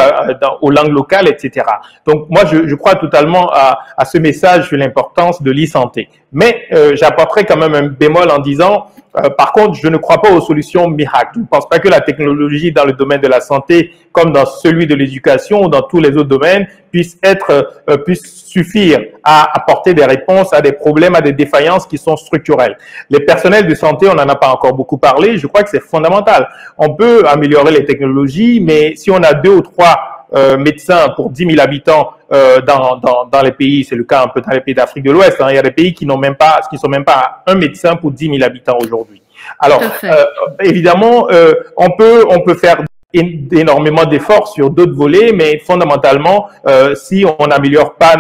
aux langues locales, etc. Donc moi, je crois totalement à ce message sur l'importance de l'e-santé. Mais j'apporterai quand même un bémol en disant, par contre, je ne crois pas aux solutions miracles. Je ne pense pas que la technologie dans le domaine de la santé, comme dans celui de l'éducation ou dans tous les autres domaines, puisse suffire à apporter des réponses à des problèmes, à des défaillances qui sont structurelles. Les personnels de santé, on n'en a pas encore beaucoup parlé. Je crois que c'est fondamental. On peut améliorer les technologies, mais si on a 2 ou 3 médecins pour 10 000 habitants dans les pays, c'est le cas un peu dans les pays d'Afrique de l'Ouest, hein, il y a des pays qui sont même pas à un médecin pour 10 000 habitants aujourd'hui. Alors, évidemment, on peut faire énormément d'efforts sur d'autres volets, mais fondamentalement, si on n'améliore pas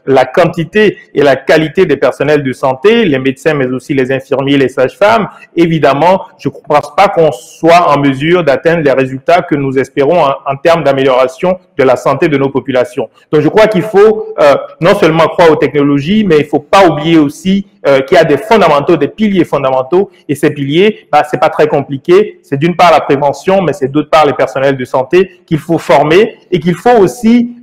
la quantité et la qualité des personnels de santé, les médecins, mais aussi les infirmiers, les sages-femmes, évidemment, je ne pense pas qu'on soit en mesure d'atteindre les résultats que nous espérons en termes d'amélioration de la santé de nos populations. Donc, je crois qu'il faut non seulement croire aux technologies, mais il ne faut pas oublier aussi qu'il y a des fondamentaux, des piliers fondamentaux, et ces piliers, c'est pas très compliqué. C'est d'une part la prévention, mais c'est d'autre part les personnels de santé qu'il faut former et qu'il faut aussi,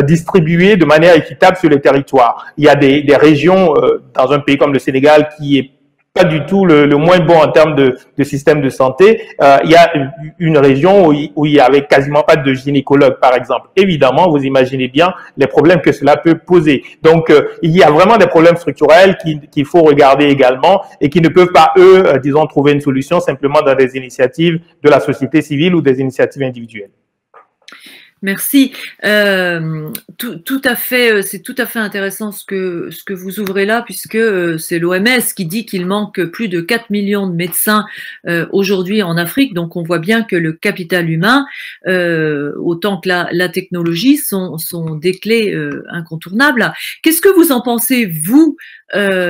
distribuer de manière équitable sur les territoires. Il y a des régions dans un pays comme le Sénégal qui est pas du tout le moins bon en termes de système de santé. Il y a une région où il y avait quasiment pas de gynécologue, par exemple. Évidemment, vous imaginez bien les problèmes que cela peut poser. Donc, il y a vraiment des problèmes structurels qu'il faut regarder également et qui ne peuvent pas, eux, disons, trouver une solution simplement dans des initiatives de la société civile ou des initiatives individuelles. Merci. Tout à fait, c'est tout à fait intéressant ce que vous ouvrez là, puisque c'est l'OMS qui dit qu'il manque plus de 4 millions de médecins aujourd'hui en Afrique. Donc on voit bien que le capital humain, autant que la technologie, sont des clés incontournables. Qu'est-ce que vous en pensez, vous,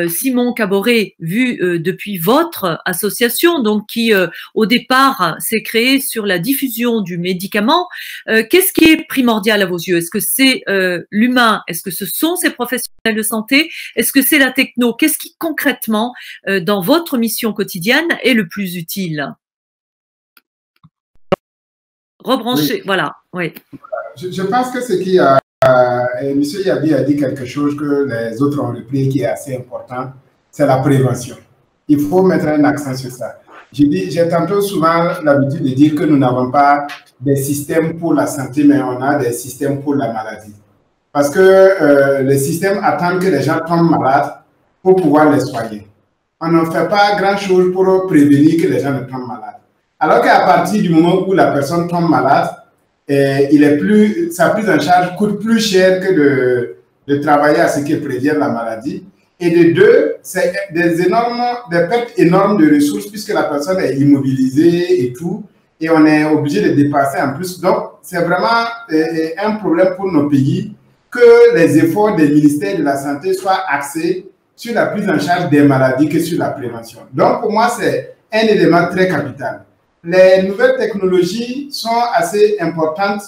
Simon Kaboré, vu depuis votre association, donc qui au départ s'est créée sur la diffusion du médicament? Qu'est-ce qui est primordial à vos yeux? Est-ce que c'est l'humain? Est-ce que ce sont ces professionnels de santé? Est-ce que c'est la techno? Qu'est-ce qui concrètement, dans votre mission quotidienne, est le plus utile? Rebrancher, oui. Voilà. Oui. Je pense que ce qui a M. Yabi a dit quelque chose que les autres ont repris qui est assez important, c'est la prévention. Il faut mettre un accent sur ça. J'ai tantôt souvent l'habitude de dire que nous n'avons pas des systèmes pour la santé, mais on a des systèmes pour la maladie. Parce que les systèmes attendent que les gens tombent malades pour pouvoir les soigner. On ne fait pas grand-chose pour prévenir que les gens ne tombent malades. Alors qu'à partir du moment où la personne tombe malade, sa prise en charge coûte plus cher que de travailler à ce qui prévient la maladie. Et de deux, c'est des pertes énormes de ressources puisque la personne est immobilisée et tout. Et on est obligé de dépasser en plus. Donc, c'est vraiment un problème pour nos pays que les efforts des ministères de la Santé soient axés sur la prise en charge des maladies que sur la prévention. Donc, pour moi, c'est un élément très capital. Les nouvelles technologies sont assez importantes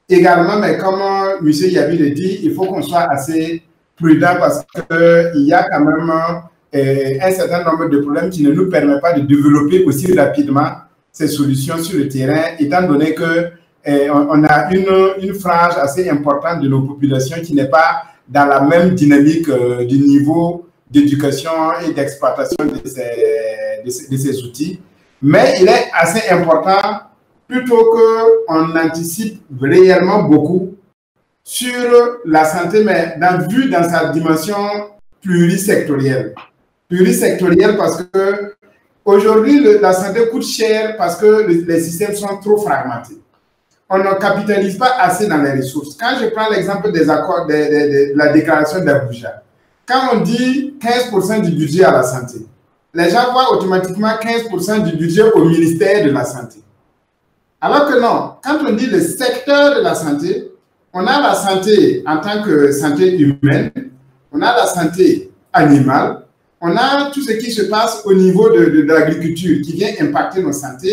également, mais comme M. Yabi le dit, il faut qu'on soit assez prudent parce qu'il y a quand même un certain nombre de problèmes qui ne nous permettent pas de développer aussi rapidement ces solutions sur le terrain, étant donné que on a une frange assez importante de nos populations qui n'est pas dans la même dynamique du niveau d'éducation et d'exploitation de ces outils. Mais il est assez important, plutôt qu'on anticipe réellement beaucoup sur la santé, mais vue dans sa dimension plurisectorielle. Plurisectorielle parce que aujourd'hui, la santé coûte cher parce que les systèmes sont trop fragmentés. On ne capitalise pas assez dans les ressources. Quand je prends l'exemple des accords de la déclaration d'Abuja, quand on dit 15% du budget à la santé, les gens voient automatiquement 15% du budget au ministère de la Santé. Alors que non, quand on dit le secteur de la santé, on a la santé en tant que santé humaine, on a la santé animale, on a tout ce qui se passe au niveau de l'agriculture qui vient impacter nos santé.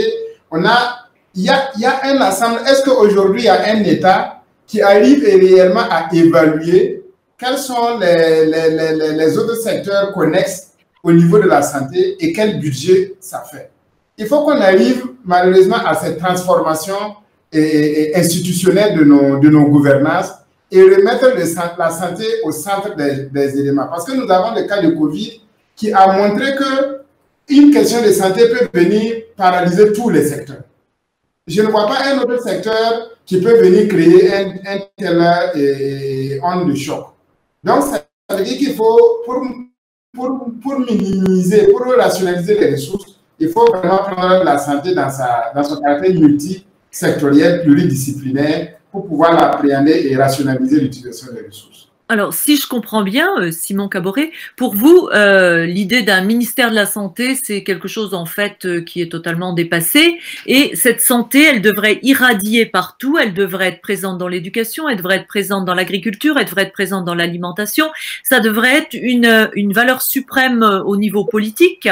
Il y a un ensemble. Est-ce qu'aujourd'hui, il y a un État qui arrive réellement à évaluer quels sont les autres secteurs connexes au niveau de la santé et quel budget ça fait? Il faut qu'on arrive malheureusement à cette transformation institutionnelle de nos gouvernances et remettre la santé au centre des éléments. Parce que nous avons le cas de Covid qui a montré qu'une question de santé peut venir paralyser tous les secteurs. Je ne vois pas un autre secteur qui peut venir créer un tel onde de choc. Donc, ça veut dire qu'il faut, pour minimiser, pour rationaliser les ressources, il faut vraiment prendre la santé dans son caractère multisectoriel, pluridisciplinaire, pour pouvoir l'appréhender et rationaliser l'utilisation des ressources. Alors, si je comprends bien, Simon Kaboré, pour vous, l'idée d'un ministère de la Santé, c'est quelque chose en fait qui est totalement dépassé. Et cette santé, elle devrait irradier partout, elle devrait être présente dans l'éducation, elle devrait être présente dans l'agriculture, elle devrait être présente dans l'alimentation. Ça devrait être une valeur suprême au niveau politique,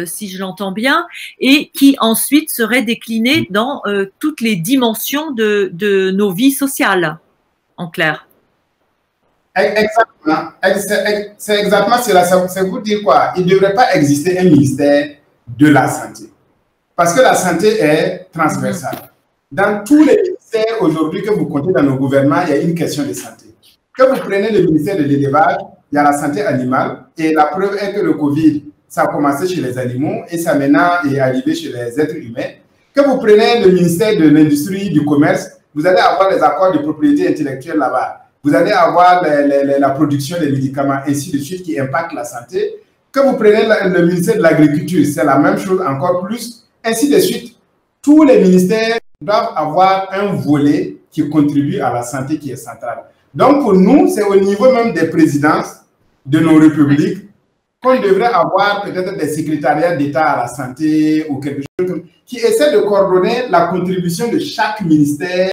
si je l'entends bien, et qui ensuite serait déclinée dans toutes les dimensions de nos vies sociales, en clair. Exactement. C'est exactement cela. C'est vous dire quoi? Il ne devrait pas exister un ministère de la santé. Parce que la santé est transversale. Dans tous les ministères aujourd'hui que vous comptez dans nos gouvernements, il y a une question de santé. Que vous prenez le ministère de l'élevage, il y a la santé animale. Et la preuve est que le Covid ça a commencé chez les animaux et ça maintenant est arrivé chez les êtres humains. Que vous prenez le ministère de l'Industrie, du Commerce, vous allez avoir les accords de propriété intellectuelle là-bas. Vous allez avoir la production des médicaments, ainsi de suite, qui impactent la santé. Que vous prenez le ministère de l'Agriculture, c'est la même chose, encore plus, ainsi de suite. Tous les ministères doivent avoir un volet qui contribue à la santé qui est central. Donc, pour nous, c'est au niveau même des présidences de nos républiques qu'on devrait avoir peut-être des secrétariats d'État à la santé ou quelque chose qui essaie de coordonner la contribution de chaque ministère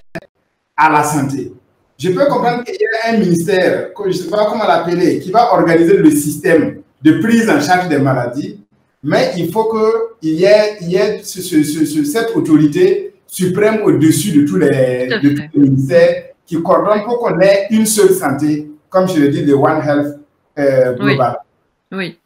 à la santé. Je peux comprendre qu'il y a un ministère, je ne sais pas comment l'appeler, qui va organiser le système de prise en charge des maladies, mais il faut qu'il y ait cette autorité suprême au-dessus de tous les ministères qui coordonnent pour qu'on ait une seule santé, comme je le dis, le One Health global. Oui.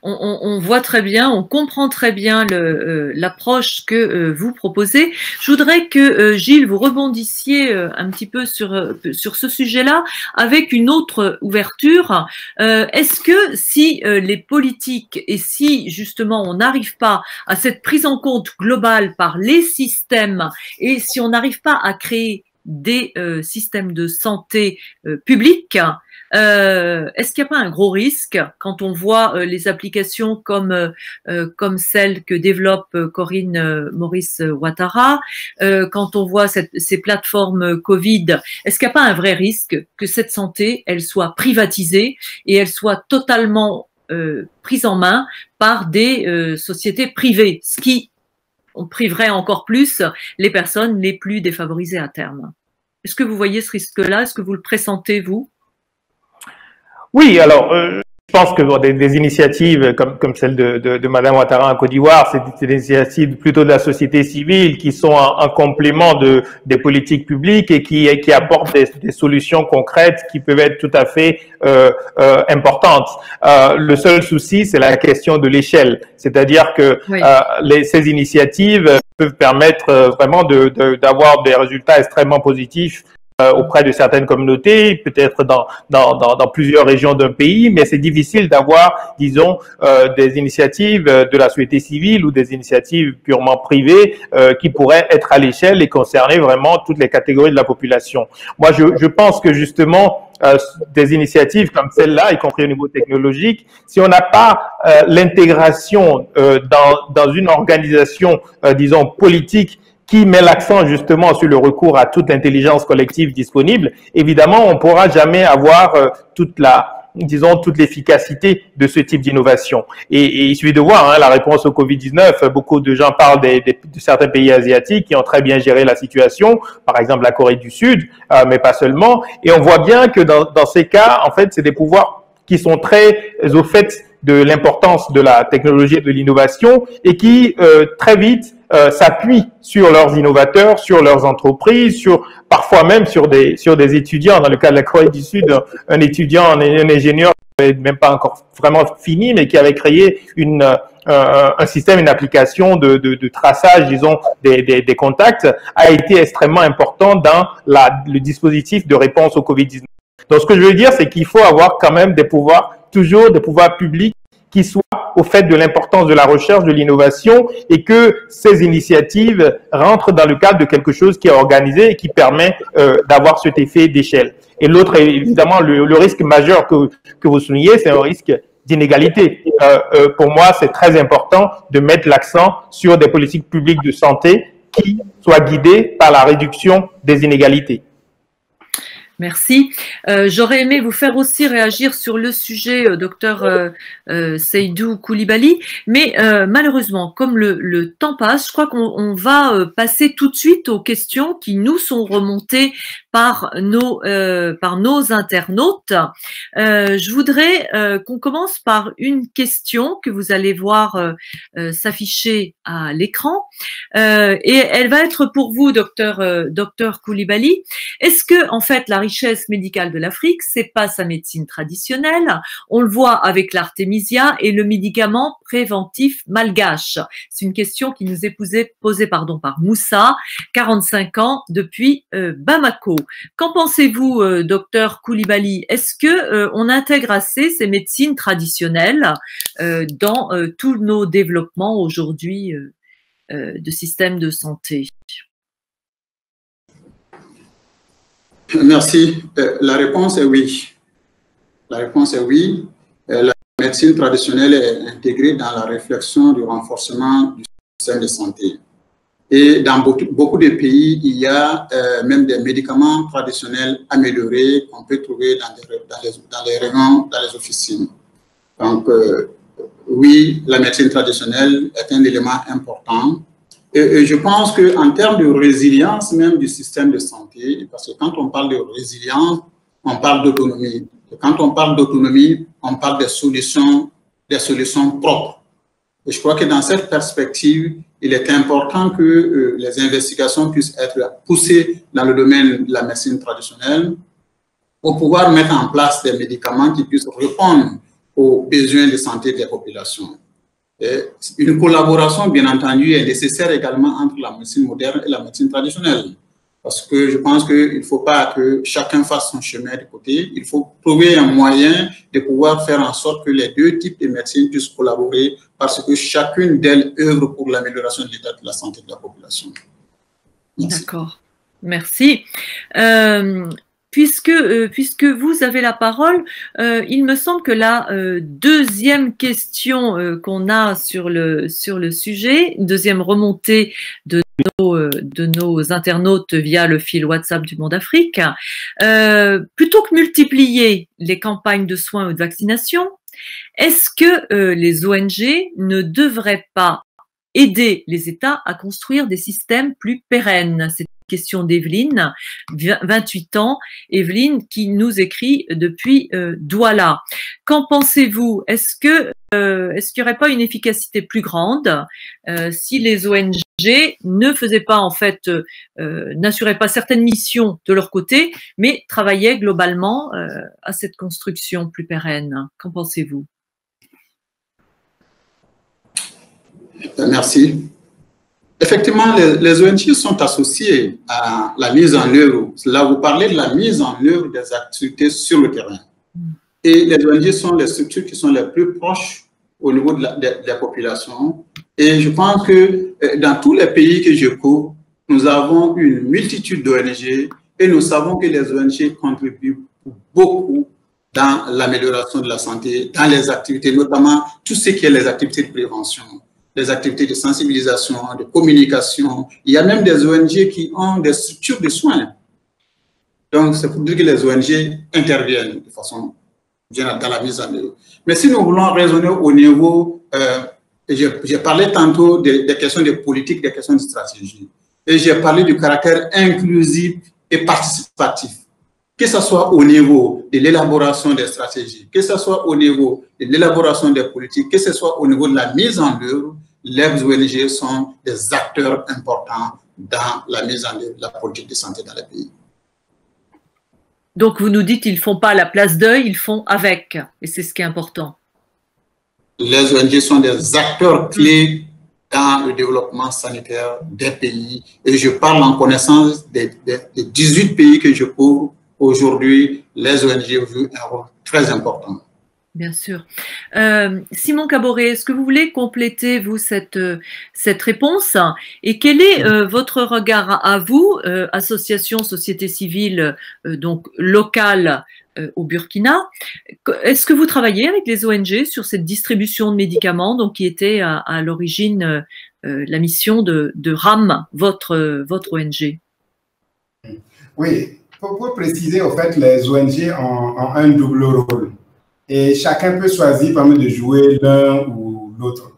On voit très bien, on comprend très bien l'approche que vous proposez. Je voudrais que Gilles, vous rebondissiez un petit peu sur ce sujet-là avec une autre ouverture. Est-ce que si les politiques et si justement on n'arrive pas à cette prise en compte globale par les systèmes et si on n'arrive pas à créer des systèmes de santé publics, est-ce qu'il n'y a pas un gros risque quand on voit les applications comme celle que développe Corinne Maurice Ouattara, quand on voit ces plateformes Covid, est-ce qu'il n'y a pas un vrai risque que cette santé, elle soit privatisée et elle soit totalement prise en main par des sociétés privées, ce qui on priverait encore plus les personnes les plus défavorisées à terme? Est-ce que vous voyez ce risque-là? Est-ce que vous le pressentez, vous? Oui, alors je pense que des initiatives comme celle de Madame Ouattara en Côte d'Ivoire, c'est des initiatives plutôt de la société civile qui sont un complément des politiques publiques et qui apportent des solutions concrètes qui peuvent être tout à fait importantes. Le seul souci, c'est la question de l'échelle, c'est-à-dire que oui. Ces initiatives peuvent permettre vraiment d'avoir des résultats extrêmement positifs auprès de certaines communautés, peut-être dans plusieurs régions d'un pays, mais c'est difficile d'avoir, disons, des initiatives de la société civile ou des initiatives purement privées qui pourraient être à l'échelle et concerner vraiment toutes les catégories de la population. Moi, je pense que justement, des initiatives comme celle-là, y compris au niveau technologique, si on n'a pas l'intégration dans une organisation, disons, politique, qui met l'accent justement sur le recours à toute l'intelligence collective disponible, évidemment, on ne pourra jamais avoir toute l'efficacité de ce type d'innovation. Et il suffit de voir la réponse au Covid-19. Beaucoup de gens parlent de certains pays asiatiques qui ont très bien géré la situation, par exemple la Corée du Sud, mais pas seulement. Et on voit bien que dans ces cas, en fait, c'est des pouvoirs qui sont très au fait de l'importance de la technologie et de l'innovation et qui très vite s'appuient sur leurs innovateurs, sur leurs entreprises, parfois même sur des étudiants. Dans le cas de la Corée du Sud, un étudiant, un ingénieur, même pas encore vraiment fini, mais qui avait créé un système, une application de traçage, disons, des contacts, a été extrêmement important dans le dispositif de réponse au Covid-19. Donc, ce que je veux dire, c'est qu'il faut avoir quand même toujours des pouvoirs publics qui soient au fait de l'importance de la recherche, de l'innovation et que ces initiatives rentrent dans le cadre de quelque chose qui est organisé et qui permet d'avoir cet effet d'échelle. Et l'autre, évidemment, le risque majeur que vous soulignez, c'est un risque d'inégalité. Pour moi, c'est très important de mettre l'accent sur des politiques publiques de santé qui soient guidées par la réduction des inégalités. Merci. J'aurais aimé vous faire aussi réagir sur le sujet, docteur Seydou Coulibaly, mais malheureusement, comme le temps passe, je crois qu'on va passer tout de suite aux questions qui nous sont remontées par nos internautes. Je voudrais qu'on commence par une question que vous allez voir s'afficher à l'écran, et elle va être pour vous, docteur Coulibaly. Est-ce que, en fait, la richesse richesse médicale de l'Afrique, c'est pas sa médecine traditionnelle. On le voit avec l'artémisia et le médicament préventif malgache. C'est une question qui nous est posée par Moussa, 45 ans, depuis Bamako. Qu'en pensez-vous, docteur Coulibaly? Est-ce que on intègre assez ces médecines traditionnelles dans tous nos développements aujourd'hui de système de santé? Merci. La réponse est oui. La réponse est oui. La médecine traditionnelle est intégrée dans la réflexion du renforcement du système de santé. Et dans beaucoup de pays, il y a même des médicaments traditionnels améliorés qu'on peut trouver dans les rayons, dans les officines. Donc, oui, la médecine traditionnelle est un élément important. Et je pense qu'en termes de résilience même du système de santé, parce que quand on parle de résilience, on parle d'autonomie. Et quand on parle d'autonomie, on parle des solutions propres. Et je crois que dans cette perspective, il est important que les investigations puissent être poussées dans le domaine de la médecine traditionnelle pour pouvoir mettre en place des médicaments qui puissent répondre aux besoins de santé des populations. Et une collaboration, bien entendu, est nécessaire également entre la médecine moderne et la médecine traditionnelle. Parce que je pense qu'il ne faut pas que chacun fasse son chemin de côté. Il faut trouver un moyen de pouvoir faire en sorte que les deux types de médecine puissent collaborer parce que chacune d'elles œuvre pour l'amélioration de l'état de la santé de la population. D'accord. Merci. Puisque vous avez la parole, il me semble que la deuxième question qu'on a sur le sujet, une deuxième remontée de nos internautes via le fil WhatsApp du Monde Afrique, plutôt que multiplier les campagnes de soins ou de vaccination, est-ce que les ONG ne devraient pas aider les États à construire des systèmes plus pérennes? C'est une question d'Evelyne, 28 ans, Evelyne qui nous écrit depuis Douala. Qu'en pensez-vous? Est-ce qu'il n'y aurait pas une efficacité plus grande si les ONG ne faisaient pas, en fait, n'assuraient pas certaines missions de leur côté, mais travaillaient globalement à cette construction plus pérenne? Qu'en pensez-vous? Merci. Effectivement, les ONG sont associées à la mise en œuvre. Là, vous parlez de la mise en œuvre des activités sur le terrain. Et les ONG sont les structures qui sont les plus proches au niveau des populations. Et je pense que dans tous les pays que je couvre, nous avons une multitude d'ONG et nous savons que les ONG contribuent beaucoup dans l'amélioration de la santé, dans les activités, notamment tout ce qui est les activités de prévention, des activités de sensibilisation, de communication. Il y a même des ONG qui ont des structures de soins. Donc, c'est pour dire que les ONG interviennent de façon générale dans la mise en œuvre. Mais si nous voulons raisonner au niveau, j'ai parlé tantôt des questions de politique, des questions de stratégie. Et j'ai parlé du caractère inclusif et participatif. Que ce soit au niveau de l'élaboration des stratégies, que ce soit au niveau de l'élaboration des politiques, que ce soit au niveau de la mise en œuvre, les ONG sont des acteurs importants dans la mise en œuvre de la politique de santé dans les pays. Donc, vous nous dites qu'ils ne font pas à la place d'eux, ils font avec, et c'est ce qui est important. Les ONG sont des acteurs clés dans le développement sanitaire des pays, et je parle en connaissance des 18 pays que je couvre. Aujourd'hui, les ONG jouent un rôle très important. Bien sûr. Simon Caboret, est-ce que vous voulez compléter, vous, cette réponse? Et quel est votre regard à vous, association, société civile, donc locale au Burkina? Est-ce que vous travaillez avec les ONG sur cette distribution de médicaments, donc qui était à l'origine la mission de RAM, votre ONG? Oui. Pour préciser, en fait, les ONG ont un double rôle et chacun peut choisir par exemple, de jouer l'un ou l'autre.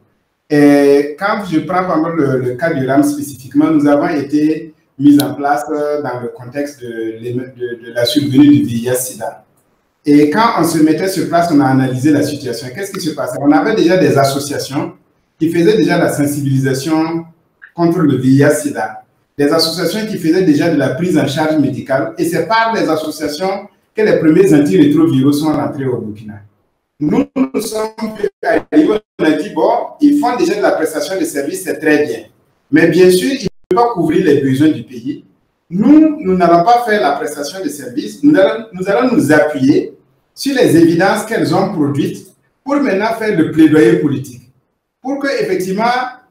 Et quand je prends par exemple, le cas du RAM spécifiquement, nous avons été mis en place dans le contexte de la survenue du VIH-Sida. Et quand on se mettait sur place, on a analysé la situation. Qu'est-ce qui se passait? On avait déjà des associations qui faisaient déjà la sensibilisation contre le VIH-Sida. des associations qui faisaient déjà de la prise en charge médicale, et c'est par les associations que les premiers antirétroviraux sont rentrés au Burkina. Nous sommes arrivés, on a dit, bon, ils font déjà de la prestation de services, c'est très bien. Mais bien sûr, ils ne peuvent pas couvrir les besoins du pays. Nous n'allons pas faire la prestation de services, nous allons nous appuyer sur les évidences qu'elles ont produites pour maintenant faire le plaidoyer politique. Pour que, effectivement,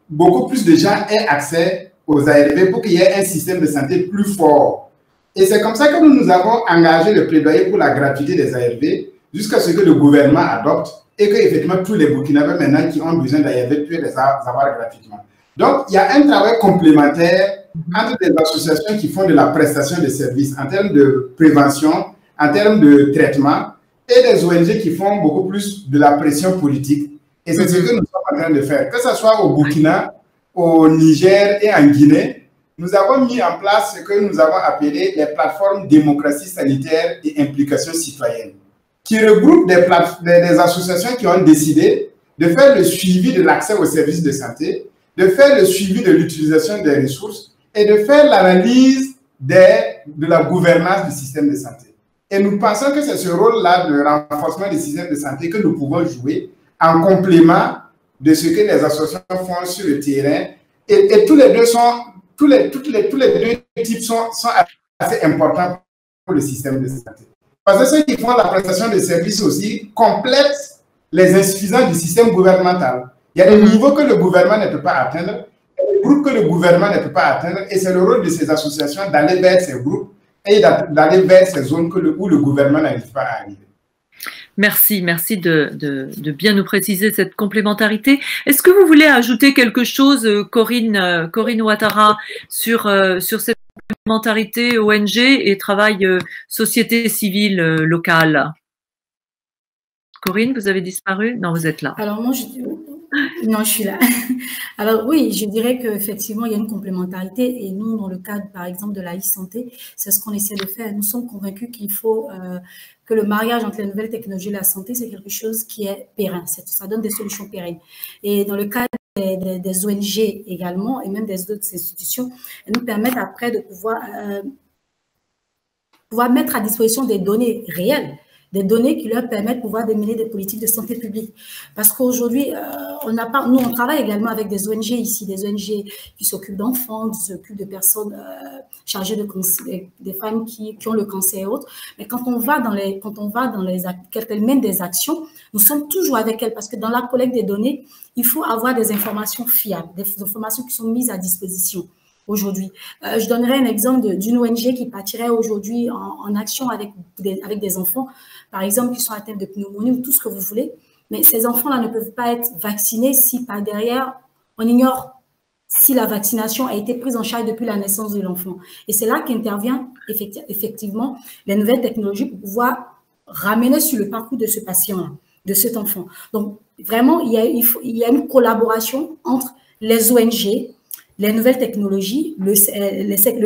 beaucoup plus de gens aient accès aux ARV, pour qu'il y ait un système de santé plus fort. Et c'est comme ça que nous avons engagé le plaidoyer pour la gratuité des ARV jusqu'à ce que le gouvernement adopte et que, effectivement, tous les Burkinabés maintenant qui ont besoin d'ARV puissent les avoir gratuitement. Donc, il y a un travail complémentaire entre des associations qui font de la prestation de services en termes de prévention, en termes de traitement, et des ONG qui font beaucoup plus de la pression politique. Et c'est ce que nous sommes en train de faire. Que ce soit au Burkina, au Niger et en Guinée, nous avons mis en place ce que nous avons appelé les plateformes démocratie sanitaire et implication citoyenne, qui regroupent des associations qui ont décidé de faire le suivi de l'accès aux services de santé, de faire le suivi de l'utilisation des ressources et de faire l'analyse de la gouvernance du système de santé. Et nous pensons que c'est ce rôle-là de renforcement des systèmes de santé que nous pouvons jouer en complément de ce que les associations font sur le terrain. Et tous les deux types sont assez importants pour le système de santé. Parce que ceux qui font la prestation de services aussi complètent les insuffisances du système gouvernemental. Il y a des niveaux que le gouvernement ne peut pas atteindre, des groupes que le gouvernement ne peut pas atteindre, et c'est le rôle de ces associations d'aller vers ces groupes et d'aller vers ces zones où le gouvernement n'arrive pas à arriver. Merci de bien nous préciser cette complémentarité. Est-ce que vous voulez ajouter quelque chose, Corinne Ouattara, sur cette complémentarité ONG et travail société civile locale? Corinne, vous avez disparu? Non, vous êtes là. Alors moi, je suis là. Alors oui, je dirais qu'effectivement, il y a une complémentarité, et nous, dans le cadre, par exemple, de la e-santé, c'est ce qu'on essaie de faire. Nous sommes convaincus qu'il faut que le mariage entre les nouvelles technologies et la santé, c'est quelque chose qui est pérenne. Ça donne des solutions pérennes. Et dans le cadre des ONG également, et même des autres institutions, elles nous permettent après de pouvoir mettre à disposition des données réelles, des données qui leur permettent de pouvoir démêler des politiques de santé publique. Parce qu'aujourd'hui, nous, on travaille également avec des ONG ici, des ONG qui s'occupent d'enfants, qui s'occupent de personnes chargées de cancer, des femmes qui ont le cancer et autres. Mais quand on va quand elles mènent des actions, nous sommes toujours avec elles, parce que dans la collecte des données, il faut avoir des informations fiables, des informations qui sont mises à disposition. Aujourd'hui, je donnerai un exemple d'une ONG qui partirait aujourd'hui en action avec des enfants, par exemple, qui sont atteints de pneumonie ou tout ce que vous voulez. Mais ces enfants-là ne peuvent pas être vaccinés si par derrière, on ignore si la vaccination a été prise en charge depuis la naissance de l'enfant. Et c'est là qu'intervient effectivement les nouvelles technologies pour pouvoir ramener sur le parcours de ce patient-là, de cet enfant. Donc, vraiment, il y a une collaboration entre les ONG, les nouvelles technologies, le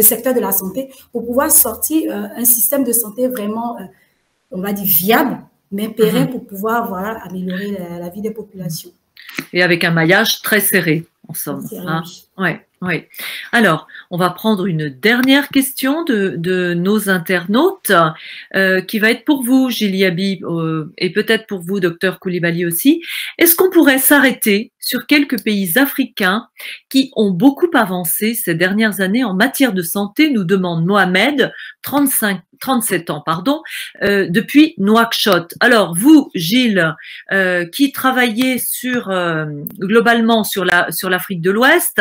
secteur de la santé, pour pouvoir sortir un système de santé vraiment, on va dire, viable, mais pérenne, pour pouvoir améliorer la vie des populations. Et avec un maillage très serré, en somme. Hein? Oui. Alors, on va prendre une dernière question de nos internautes qui va être pour vous, Gili Habib, et peut-être pour vous, Dr Coulibaly aussi. Est-ce qu'on pourrait s'arrêter sur quelques pays africains qui ont beaucoup avancé ces dernières années en matière de santé, nous demande Mohamed, 37 ans, depuis Nouakchott. Alors, vous, Gilles, qui travaillez globalement sur l'Afrique de l'Ouest,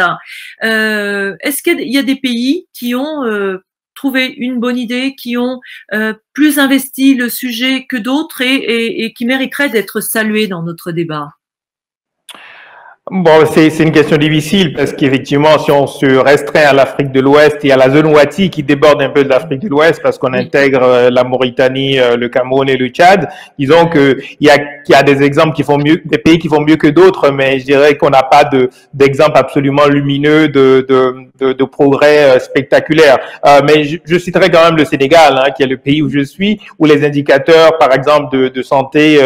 est-ce qu'il y a des pays qui ont trouvé une bonne idée, qui ont plus investi le sujet que d'autres et qui mériteraient d'être salués dans notre débat? Bon, c'est une question difficile parce qu'effectivement, si on se restreint à l'Afrique de l'Ouest et à la zone Ouati qui déborde un peu de l'Afrique de l'Ouest parce qu'on intègre la Mauritanie, le Cameroun et le Tchad, disons que il y a des exemples qui font mieux, des pays qui font mieux que d'autres, mais je dirais qu'on n'a pas d'exemple absolument lumineux de progrès spectaculaires. Mais je citerai quand même le Sénégal, qui est le pays où je suis, où les indicateurs, par exemple, de santé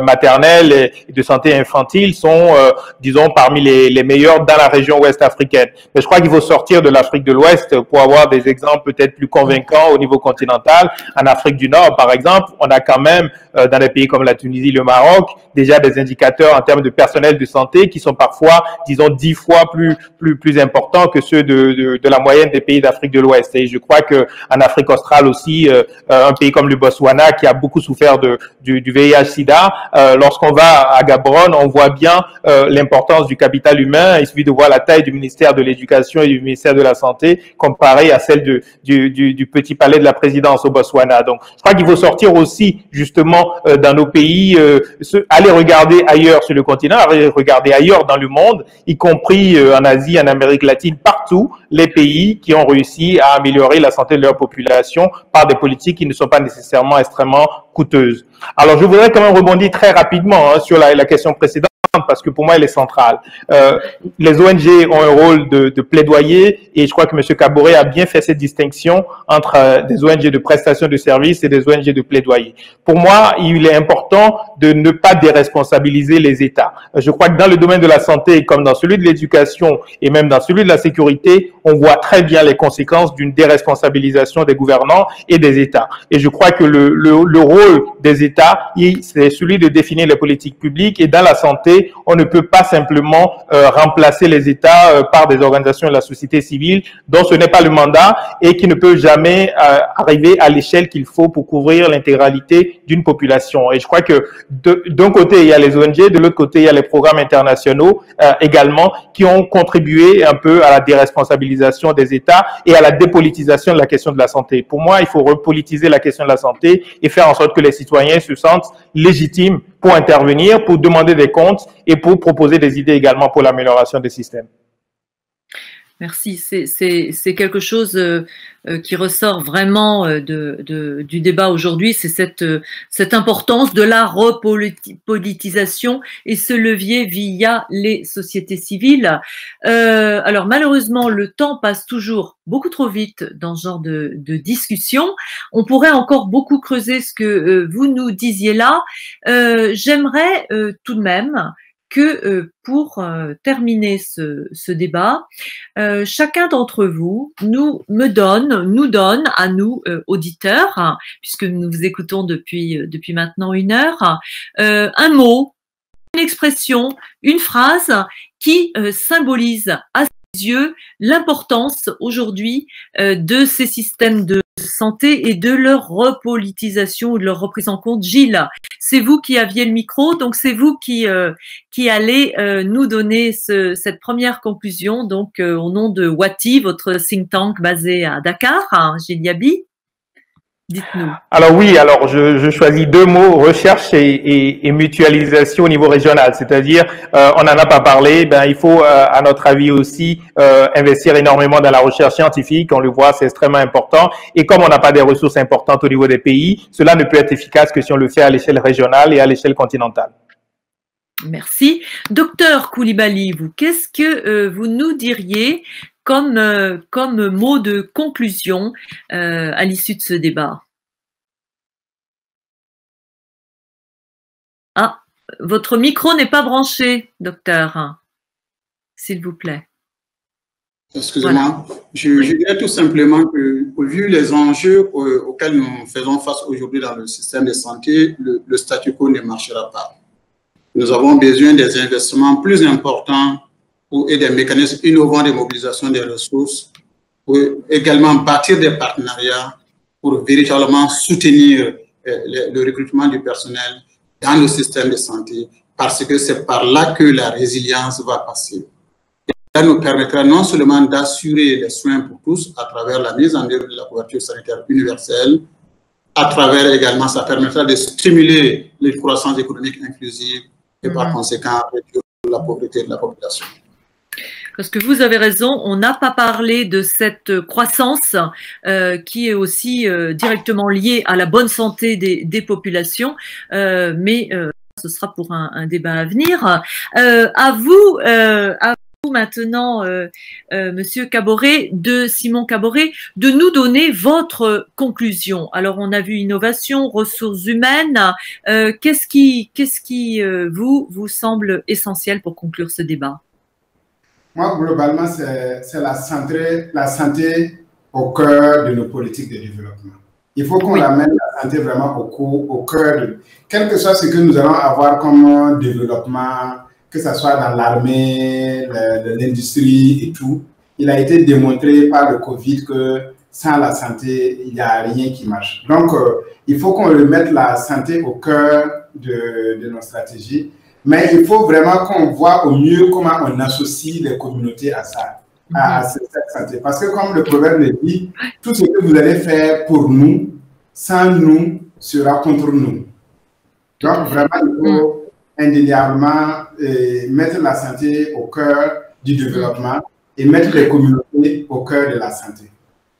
maternelle et de santé infantile sont disons, parmi les meilleurs dans la région ouest africaine. Mais je crois qu'il faut sortir de l'Afrique de l'Ouest pour avoir des exemples peut-être plus convaincants au niveau continental. En Afrique du Nord, par exemple, on a quand même, dans des pays comme la Tunisie, le Maroc, déjà des indicateurs en termes de personnel de santé qui sont parfois, disons, 10 fois plus importants que ceux de la moyenne des pays d'Afrique de l'Ouest. Et je crois que en Afrique australe aussi, un pays comme le Botswana qui a beaucoup souffert du VIH/SIDA, lorsqu'on va à Gaborone, on voit bien l'importance du capital humain. Il suffit de voir la taille du ministère de l'Éducation et du ministère de la Santé comparée à celle du petit palais de la présidence au Botswana. Donc, je crois qu'il faut sortir aussi justement dans nos pays, aller regarder ailleurs sur le continent, aller regarder ailleurs dans le monde, y compris en Asie, en Amérique latine, partout, les pays qui ont réussi à améliorer la santé de leur population par des politiques qui ne sont pas nécessairement extrêmement coûteuses. Alors, je voudrais quand même rebondir très rapidement sur la question précédente, parce que pour moi, elle est centrale. Les ONG ont un rôle de plaidoyer et je crois que M. Kaboré a bien fait cette distinction entre des ONG de prestation de services et des ONG de plaidoyer. Pour moi, il est important de ne pas déresponsabiliser les États. Je crois que dans le domaine de la santé, comme dans celui de l'éducation et même dans celui de la sécurité, on voit très bien les conséquences d'une déresponsabilisation des gouvernants et des États. Et je crois que le rôle des États, c'est celui de définir les politiques publiques et dans la santé, on ne peut pas simplement remplacer les États par des organisations de la société civile dont ce n'est pas le mandat et qui ne peuvent jamais arriver à l'échelle qu'il faut pour couvrir l'intégralité d'une population. Et je crois que d'un côté, il y a les ONG, de l'autre côté, il y a les programmes internationaux également qui ont contribué un peu à la déresponsabilisation des États et à la dépolitisation de la question de la santé. Pour moi, il faut repolitiser la question de la santé et faire en sorte que les citoyens se sentent légitimes pour intervenir, pour demander des comptes et pour proposer des idées également pour l'amélioration des systèmes. Merci. C'est quelque chose qui ressort vraiment du débat aujourd'hui, c'est cette importance de la repolitisation et ce levier via les sociétés civiles. Alors malheureusement, le temps passe toujours beaucoup trop vite dans ce genre de discussion. On pourrait encore beaucoup creuser ce que vous nous disiez là. J'aimerais tout de même que pour terminer ce débat, chacun d'entre vous nous donne à nous auditeurs, puisque nous vous écoutons depuis maintenant 1 heure, un mot, une expression, une phrase qui symbolise à ses yeux l'importance aujourd'hui de ces systèmes de santé et de leur repolitisation ou de leur reprise en compte. Gilles, c'est vous qui aviez le micro, donc c'est vous qui allez nous donner cette première conclusion, donc au nom de Wati, votre think tank basé à Dakar, Gilles Yabi. Dites-nous. Alors oui, alors je choisis 2 mots, recherche et mutualisation au niveau régional. C'est-à-dire, on n'en a pas parlé, il faut, à notre avis aussi, investir énormément dans la recherche scientifique. On le voit, c'est extrêmement important. Et comme on n'a pas des ressources importantes au niveau des pays, cela ne peut être efficace que si on le fait à l'échelle régionale et à l'échelle continentale. Merci. Docteur Coulibaly, vous, qu'est-ce que vous nous diriez comme mot de conclusion à l'issue de ce débat? Ah, votre micro n'est pas branché, docteur, s'il vous plaît. Excusez-moi, voilà. Je dirais tout simplement que, vu les enjeux auxquels nous faisons face aujourd'hui dans le système de santé, le statu quo ne marchera pas. Nous avons besoin des investissements plus importants et des mécanismes innovants de mobilisation des ressources, pour également bâtir des partenariats pour véritablement soutenir le recrutement du personnel dans le système de santé, parce que c'est par là que la résilience va passer. Et ça nous permettra non seulement d'assurer les soins pour tous à travers la mise en œuvre de la couverture sanitaire universelle, à travers également, ça permettra de stimuler les croissances économiques inclusives et par conséquent réduire la pauvreté de la population. Parce que vous avez raison, on n'a pas parlé de cette croissance qui est aussi directement liée à la bonne santé des populations, mais ce sera pour un débat à venir. À vous, maintenant, Monsieur Caboret, Simon Caboret, de nous donner votre conclusion. Alors, on a vu innovation, ressources humaines. Qu'est-ce qui vous semble essentiel pour conclure ce débat? Moi, globalement, c'est la santé au cœur de nos politiques de développement. Il faut qu'on amène la santé vraiment au cœur de... Quel que soit ce que nous allons avoir comme développement, que ce soit dans l'armée, l'industrie et tout, il a été démontré par le Covid que sans la santé, il n'y a rien qui marche. Donc, il faut qu'on remette la santé au cœur de nos stratégies, mais il faut vraiment qu'on voit au mieux comment on associe les communautés à ça, à cette santé. Parce que comme le proverbe le dit, tout ce que vous allez faire pour nous, sans nous, sera contre nous. Donc, vraiment, il faut indéniablement mettre la santé au cœur du développement et mettre les communautés au cœur de la santé.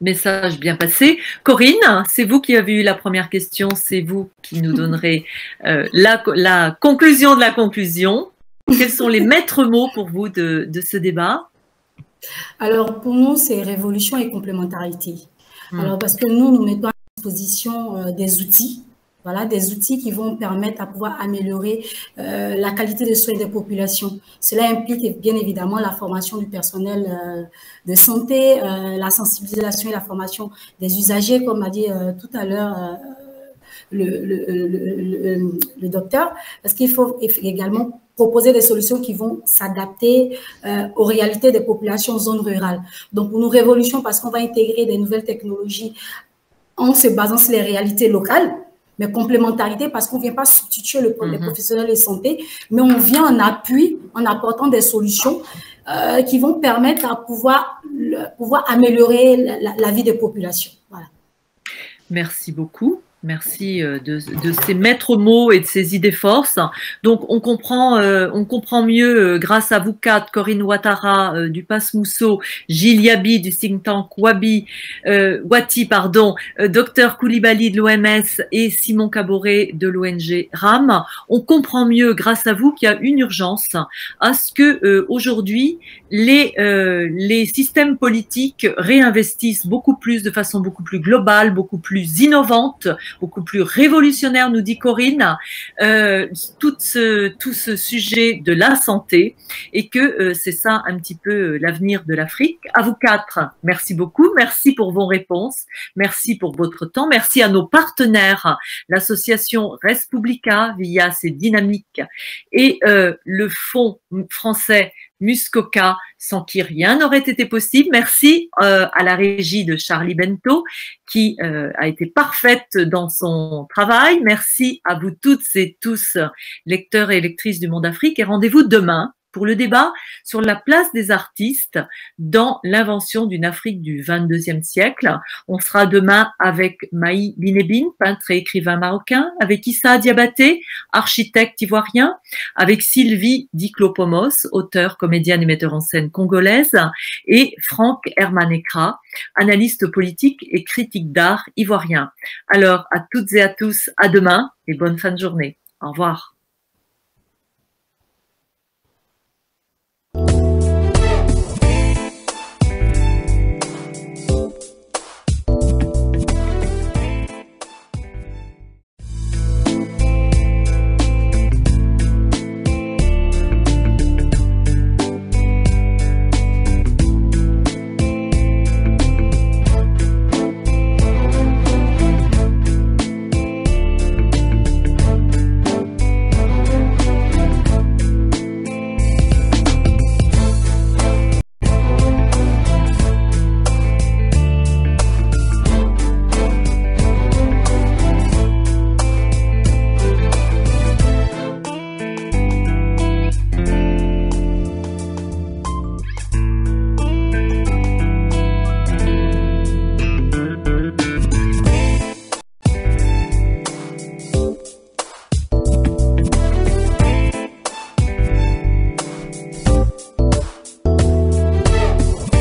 Message bien passé. Corinne, c'est vous qui avez eu la première question, c'est vous qui nous donnerez la conclusion de la conclusion. Quels sont les maîtres mots pour vous de ce débat? Alors, pour nous, c'est révolution et complémentarité. Alors, parce que nous mettons à disposition des outils. Voilà, des outils qui vont permettre à pouvoir améliorer la qualité de soins des populations. Cela implique bien évidemment la formation du personnel de santé, la sensibilisation et la formation des usagers, comme a dit tout à l'heure le docteur, parce qu'il faut également proposer des solutions qui vont s'adapter aux réalités des populations en zone rurale. Donc, nous révolution parce qu'on va intégrer des nouvelles technologies en se basant sur les réalités locales, mais complémentarité parce qu'on ne vient pas substituer les professionnels de santé, mais on vient en appui en apportant des solutions qui vont permettre à pouvoir améliorer la vie des populations. Voilà. Merci beaucoup. Merci de ces maîtres mots et de ces idées forces. Donc, on comprend mieux grâce à vous quatre, Corinne Ouattara du PAS Mousso, Gilles Yabi du think tank Wati, Dr Koulibaly de l'OMS et Simon Caboret de l'ONG RAM. On comprend mieux grâce à vous qu'il y a une urgence à ce que aujourd'hui les systèmes politiques réinvestissent beaucoup plus, de façon beaucoup plus globale, beaucoup plus innovante, beaucoup plus révolutionnaire, nous dit Corinne, tout ce sujet de la santé, et que c'est ça un petit peu l'avenir de l'Afrique. À vous quatre, merci beaucoup, merci pour vos réponses, merci pour votre temps, merci à nos partenaires, l'association Respublica via ses dynamiques et le fonds français Muskoka, sans qui rien n'aurait été possible. Merci à la régie de Charlie Bento qui a été parfaite dans son travail. Merci à vous toutes et tous, lecteurs et lectrices du Monde Afrique, et rendez-vous demain pour le débat sur la place des artistes dans l'invention d'une Afrique du 22e siècle. On sera demain avec Maï Binebine, peintre et écrivain marocain, avec Issa Diabaté, architecte ivoirien, avec Sylvie Diklopomos, auteure, comédienne et metteur en scène congolaise, et Franck Hermanekra, analyste politique et critique d'art ivoirien. Alors, à toutes et à tous, à demain et bonne fin de journée. Au revoir.